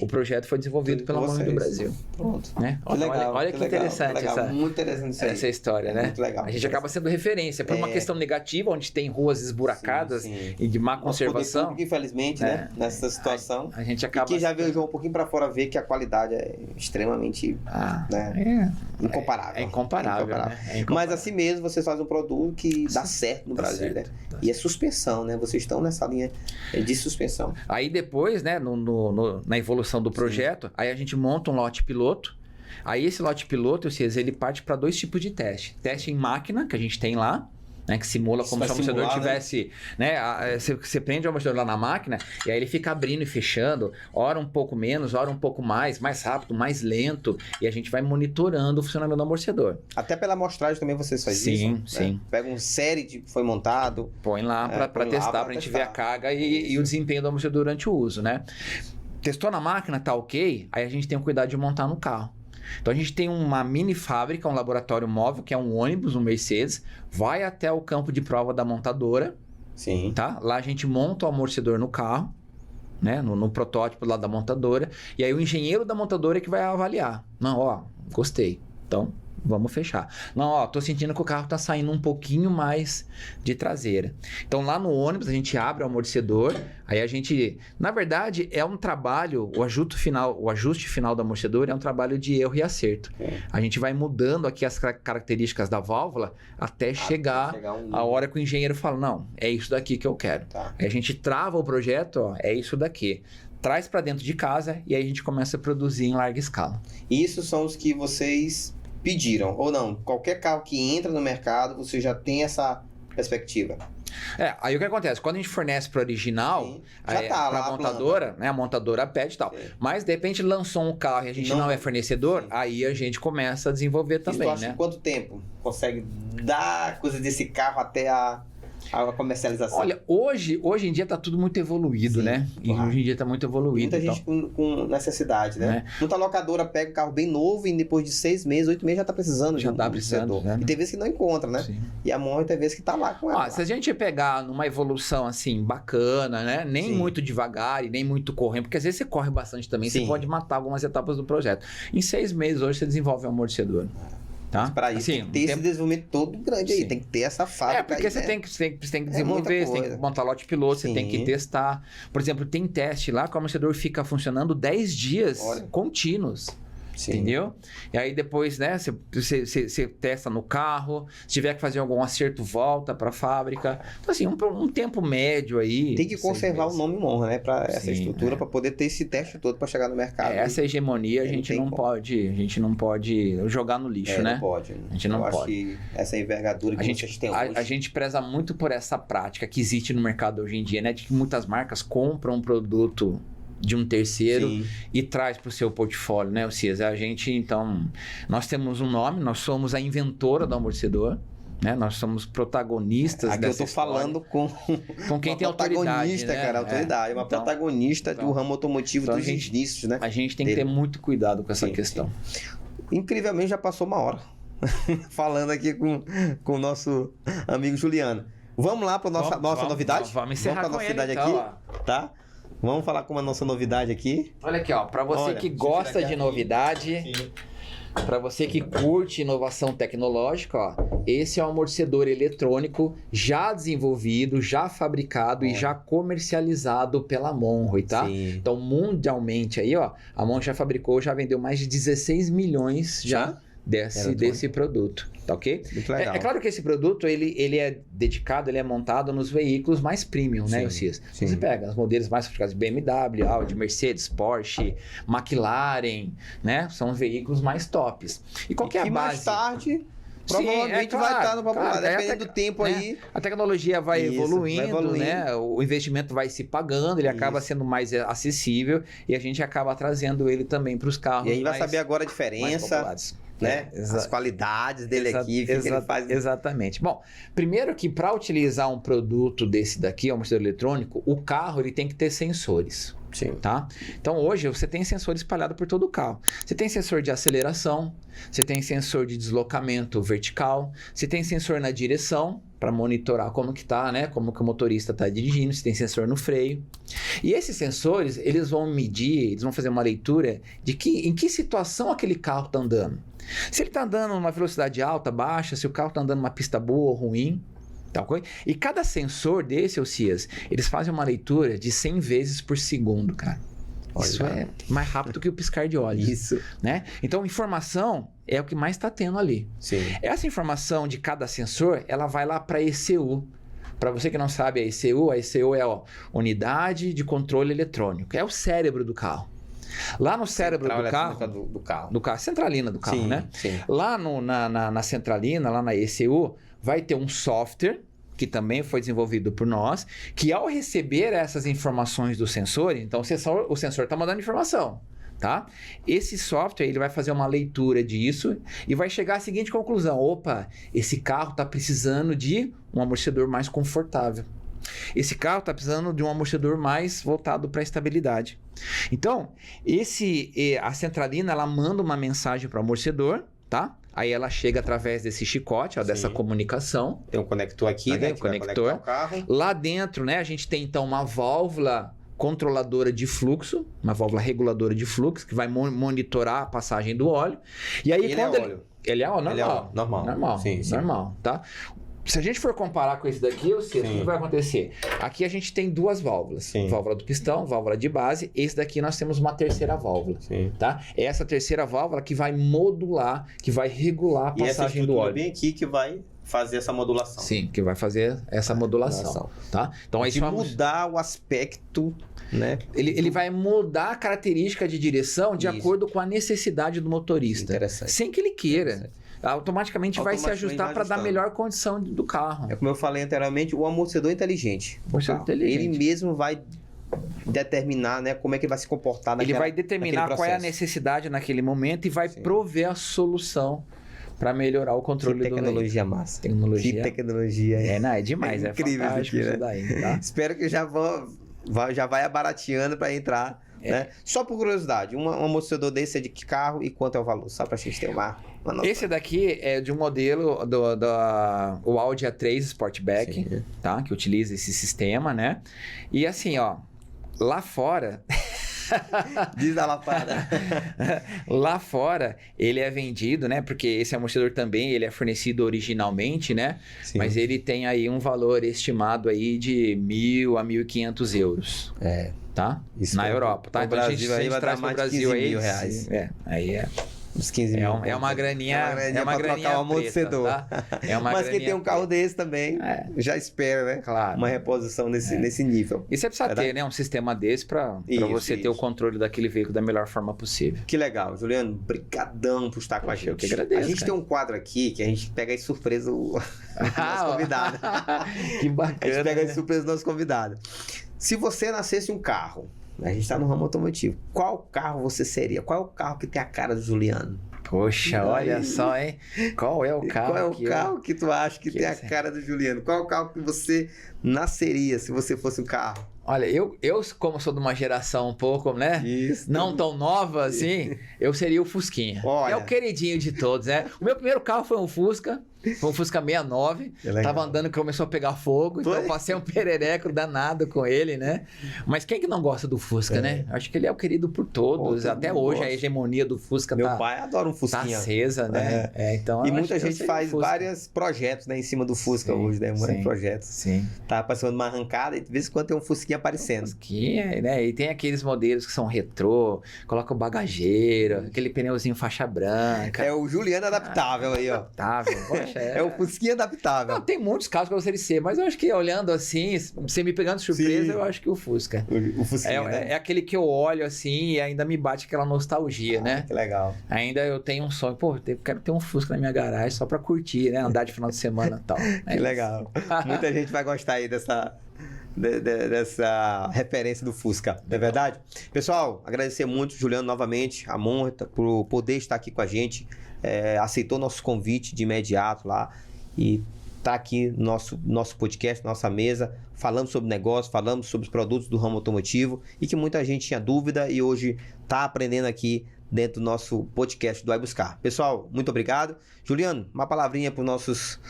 B: O projeto foi desenvolvido pela Monroe do Brasil.
A: Pronto.
B: Né? Olha que interessante
A: muito interessante
B: essa história, né?
A: Muito legal.
B: A gente acaba sendo referência por uma questão negativa, onde tem ruas esburacadas e de má conservação.
A: Público, infelizmente, né? Nessa situação.
B: A gente acaba...
A: E quem já viajou um pouquinho para fora vê que a qualidade é extremamente incomparável.
B: É incomparável. Né?
A: Mas assim mesmo, vocês fazem um produto que dá certo no Brasil, né? E é suspensão, né? Vocês estão nessa linha de suspensão.
B: Aí depois, né, na evolução do projeto, aí a gente monta um lote piloto. Aí esse lote piloto, ele parte para 2 tipos de teste. Teste em máquina, que a gente tem lá, né, que simula como se o amortecedor tivesse... Né, você prende o amortecedor lá na máquina e aí ele fica abrindo e fechando, ora um pouco menos, ora um pouco mais rápido, mais lento, e a gente vai monitorando o funcionamento do amortecedor.
A: Até pela amostragem também vocês fazem isso?
B: Sim.
A: Né? Pega uma série que foi montado...
B: Põe lá para testar, para a gente ver a carga e o desempenho do amortecedor durante o uso, né? Testou na máquina, tá ok, aí a gente tem o cuidado de montar no carro. Então a gente tem uma mini fábrica, um laboratório móvel, que é um ônibus, um Mercedes, vai até o campo de prova da montadora.
A: Sim.
B: Tá? Lá a gente monta o amortecedor no carro, né? No protótipo lá da montadora, e aí o engenheiro da montadora é que vai avaliar. Não, gostei. Então, vamos fechar. Não, tô sentindo que o carro tá saindo um pouquinho mais de traseira. Então, lá no ônibus, a gente abre o amortecedor, aí a gente... Na verdade, é um trabalho, o ajuste final do amortecedor é um trabalho de erro e acerto. A gente vai mudando aqui as características da válvula até chegar a hora que o engenheiro fala, não, é isso daqui que eu quero.
A: Tá.
B: Aí a gente trava o projeto, é isso daqui. Traz para dentro de casa e aí a gente começa a produzir em larga escala.
A: Isso são os que vocês pediram, ou não? Qualquer carro que entra no mercado, você já tem essa perspectiva.
B: Aí o que acontece? Quando a gente fornece para o original, para a montadora, né? A montadora pede e tal. Sim. Mas, de repente, lançou um carro e a gente não é fornecedor, sim. Aí a gente começa a desenvolver também, né?
A: Quanto tempo consegue dar coisa desse carro até a comercialização?
B: Olha, hoje em dia tá tudo muito evoluído, sim, né? E hoje em dia tá muito evoluído.
A: Muita gente com necessidade, né? Muita locadora pega um carro bem novo e depois de 6 meses, 8 meses já tá precisando.
B: Já tá precisando, né?
A: E tem vezes que não encontra, né? Sim. E a Monroe tem vezes que tá lá com ela.
B: Se a gente pegar numa evolução assim, bacana, né? Nem sim. muito devagar e nem muito correndo, porque às vezes você corre bastante também, sim. Você pode matar algumas etapas do projeto. Em 6 meses hoje você desenvolve um amortecedor. Tá?
A: Mas para isso tem que ter esse desenvolvimento todo grande aí, tem que ter essa fábrica.
B: Porque aí, você, tem que desenvolver, você tem que montar lote piloto, sim. Você tem que testar. Por exemplo, tem teste lá que o amortecedor fica funcionando 10 dias contínuos. Sim. Entendeu? E aí depois, né, você testa no carro, se tiver que fazer algum acerto, volta para a fábrica. Então, assim, um tempo médio aí.
A: Tem que conservar o nome Monroe, né, para essa estrutura, para poder ter esse teste todo para chegar no mercado.
B: Essa hegemonia a gente não pode jogar no lixo, né?
A: Não pode.
B: A gente não pode.
A: Acho que essa envergadura que vocês têm hoje.
B: A gente preza muito por essa prática que existe no mercado hoje em dia, né, de que muitas marcas compram um produto de um terceiro, sim. E traz para o seu portfólio, né, Cias? A gente, então, nós temos um nome, nós somos a inventora do amortecedor, né? Nós somos protagonistas
A: aqui
B: dessa
A: eu tô falando com
B: quem tem autoridade, né?
A: Cara, autoridade, uma protagonista do ramo automotivo dos inícios, né?
B: A gente tem que ter muito cuidado com essa questão.
A: Sim. Incrivelmente já passou uma hora falando aqui com o nosso amigo Juliano. Vamos lá para nossa novidade?
B: Vamos encerrar
A: para a novidade aqui, tá? Vamos falar com uma nossa novidade aqui.
B: Olha aqui, ó, para você que gosta de novidade, para você que curte inovação tecnológica, ó, esse é um amortecedor eletrônico já desenvolvido, já fabricado e já comercializado pela Monroe, tá? Sim. Então, mundialmente aí, ó, a Monroe já fabricou, já vendeu mais de 16 milhões já desse produto, tá ok? Muito legal. É claro que esse produto, ele é dedicado, ele é montado nos veículos mais premium, né, Cias? Você pega os modelos mais sofisticados de BMW, Audi, Mercedes, Porsche, McLaren, né? São os veículos mais tops. E qual que é a base?
A: Mais tarde... Provavelmente vai estar no popular, dependendo do tempo, né? Aí.
B: A tecnologia vai evoluindo, né? O investimento vai se pagando, ele acaba sendo mais acessível e a gente acaba trazendo ele também para os carros.
A: E a gente vai saber agora a diferença, né? As qualidades dele aqui, o que ele faz.
B: Exatamente. Bom, primeiro que para utilizar um produto desse daqui, um amortecedor eletrônico, o carro ele tem que ter sensores. Sim. Tá? Então hoje você tem sensor espalhado por todo o carro. Você tem sensor de aceleração, você tem sensor de deslocamento vertical, você tem sensor na direção para monitorar como que tá, né? Como que o motorista está dirigindo, você tem sensor no freio. E esses sensores, eles vão medir, eles vão fazer uma leitura de em que situação aquele carro está andando. Se ele está andando numa velocidade alta, baixa, se o carro está andando numa pista boa ou ruim. E cada sensor desse, Cias, eles fazem uma leitura de 100 vezes por segundo, cara. Isso é mais rápido que o piscar de olhos. Isso. Né? Então, informação é o que mais está tendo ali. Sim. Essa informação de cada sensor, ela vai lá para a ECU. Para você que não sabe, a ECU é a Unidade de Controle Eletrônico. É o cérebro do carro. Lá no cérebro do carro, centralina do carro, né? Sim. Lá na centralina, lá na ECU, vai ter um software que também foi desenvolvido por nós, que ao receber essas informações do sensor, então o sensor está mandando informação, tá? Esse software ele vai fazer uma leitura disso e vai chegar à seguinte conclusão: opa, esse carro está precisando de um amortecedor mais confortável. Esse carro está precisando de um amortecedor mais voltado para a estabilidade. Então, a centralina ela manda uma mensagem para o amortecedor, tá? Aí ela chega através desse chicote, ó, dessa comunicação.
A: Tem um conector aqui, né?
B: Tem um conector. O carro. Lá dentro, né, a gente tem então uma válvula controladora de fluxo, uma válvula reguladora de fluxo, que vai monitorar a passagem do óleo. E aí,
A: ele óleo?
B: Ele é óleo? Normal.
A: Ele é óleo.
B: Normal. Sim. Normal, tá? Se a gente for comparar com esse daqui, o que vai acontecer? Aqui a gente tem duas válvulas. Sim. Válvula do pistão, válvula de base. Esse daqui nós temos uma terceira válvula. Sim. Tá? É essa terceira válvula que vai modular, que vai regular a passagem do óleo.
A: Bem aqui que vai fazer essa modulação.
B: Sim, que vai fazer essa modulação, tá? Então aí
A: mudar o aspecto, né?
B: Ele vai mudar a característica de direção de acordo com a necessidade do motorista.
A: Interessante.
B: Sem que ele queira. Automaticamente vai se ajustar para dar melhor condição do carro.
A: É como eu falei anteriormente, o amortecedor inteligente. Ele mesmo vai determinar, né, como é que ele vai se comportar
B: ele vai determinar qual é a necessidade naquele momento e vai prover a solução para melhorar o controle do veículo.
A: Tecnologia massa.
B: Que
A: tecnologia.
B: É demais. É incrível fantástico isso daí, tá?
A: Espero que já vai abarateando para entrar. Né? Só por curiosidade, um amortecedor desse é de que carro e quanto é o valor? Só pra gente ter uma noção.
B: Esse daqui é de um modelo o Audi A3 Sportback, tá? Que utiliza esse sistema, né? E assim, ó, lá fora...
A: Diz a lapada.
B: Lá fora, ele é vendido, né? Porque esse amortecedor também, ele é fornecido originalmente, né? Sim. Mas ele tem aí um valor estimado aí de 1.000 a 1.500 euros. Tá? Isso na Europa, tá?
A: Então a gente traz para o Brasil aí,
B: R$15 mil. Aí é...
A: Uns 15 mil.
B: É uma graninha.
A: É uma graninha trocar o amortecedor.
B: Tá?
A: Mas quem tem um carro desse também já espera, né?
B: Claro.
A: Uma reposição nesse nível.
B: E você precisa ter, né? Um sistema desse para você ter o controle daquele veículo da melhor forma possível.
A: Que legal, Juliano. Brigadão por estar com a gente.
B: Eu que agradeço.
A: A gente tem um quadro aqui que a gente pega de surpresa o nosso convidado.
B: Que bacana.
A: A gente pega de surpresa o nosso convidado. Se você nascesse um carro, a gente está no ramo automotivo, qual carro você seria? Qual é o carro que tem a cara do Juliano?
B: Poxa, olha só, hein? Qual é o carro?
A: Qual é o carro que tu acha que tem a cara do Juliano? Qual é o carro que você nasceria se você fosse um carro?
B: Olha, eu como sou de uma geração um pouco, né?
A: Isso.
B: Não tão nova assim, eu seria o Fusquinha.
A: Olha.
B: É o queridinho de todos, né? O meu primeiro carro foi um Fusca. Foi um Fusca 69, tava andando e começou a pegar fogo, então eu passei um perereco danado com ele, né? Mas quem que não gosta do Fusca, né? Acho que ele é o querido por todos, até hoje a hegemonia do Fusca
A: Meu pai adora um Fusquinha.
B: Tá acesa, né?
A: Então, e muita gente faz vários projetos, né, em cima do Fusca hoje, né? Muitos projetos.
B: Sim.
A: Tá passando uma arrancada e de vez em quando tem um Fusquinha aparecendo.
B: Fusquinha, né? E tem aqueles modelos que são retrô, coloca o bagageiro, aquele pneuzinho faixa branca.
A: É o Juliano adaptável aí, ó.
B: Adaptável, poxa,
A: é o Fusquinha adaptável.
B: Não, tem muitos carros que eu gostaria de ser, mas eu acho que olhando assim, você me pegando de surpresa, eu acho que o Fusca.
A: O Fusquinha, né?
B: É aquele que eu olho assim e ainda me bate aquela nostalgia, né?
A: Que legal.
B: Ainda eu tenho um sonho, pô, eu quero ter um Fusca na minha garagem só pra curtir, né? Andar de final de semana e tal.
A: Que legal. Muita gente vai gostar aí dessa referência do Fusca, não é verdade? Pessoal, agradecer muito, Juliano, novamente, a honra por poder estar aqui com a gente, aceitou nosso convite de imediato lá e tá aqui no nosso podcast, nossa mesa, falando sobre negócio, falando sobre os produtos do ramo automotivo e que muita gente tinha dúvida e hoje tá aprendendo aqui dentro do nosso podcast do Vai Buscar. Pessoal, muito obrigado. Juliano, uma palavrinha para os nossos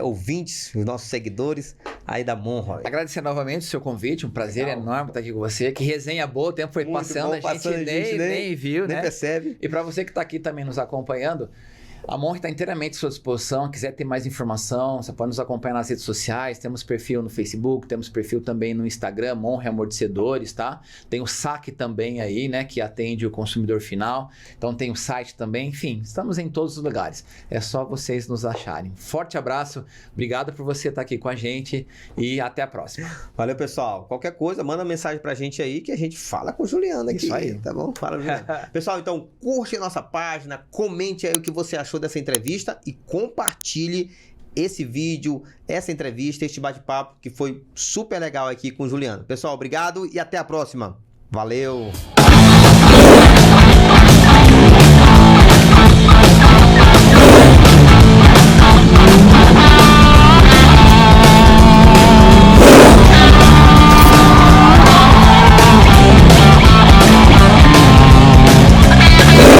A: ouvintes, os nossos seguidores aí da Monroy.
B: Agradecer novamente o seu convite, um prazer enorme estar aqui com você. Que resenha boa, o tempo foi passando, a gente nem viu,
A: nem
B: né?
A: Percebe.
B: E para você que está aqui também nos acompanhando, a Monroy está inteiramente à sua disposição. Quiser ter mais informação, você pode nos acompanhar nas redes sociais. Temos perfil no Facebook, temos perfil também no Instagram, Monroy Amortecedores, tá? Tem o saque também aí, né? Que atende o consumidor final. Então tem o site também. Enfim, estamos em todos os lugares. É só vocês nos acharem. Forte abraço. Obrigado por você estar aqui com a gente e até a próxima.
A: Valeu, pessoal. Qualquer coisa, manda mensagem pra gente aí que a gente fala com o Juliano aqui.
B: Isso aí.
A: Tá bom? Fala, Juliano. Pessoal, então curte a nossa página, comente aí o que você achou dessa entrevista e compartilhe esse vídeo, essa entrevista, este bate-papo que foi super legal aqui com o Juliano. Pessoal, obrigado e até a próxima. Valeu!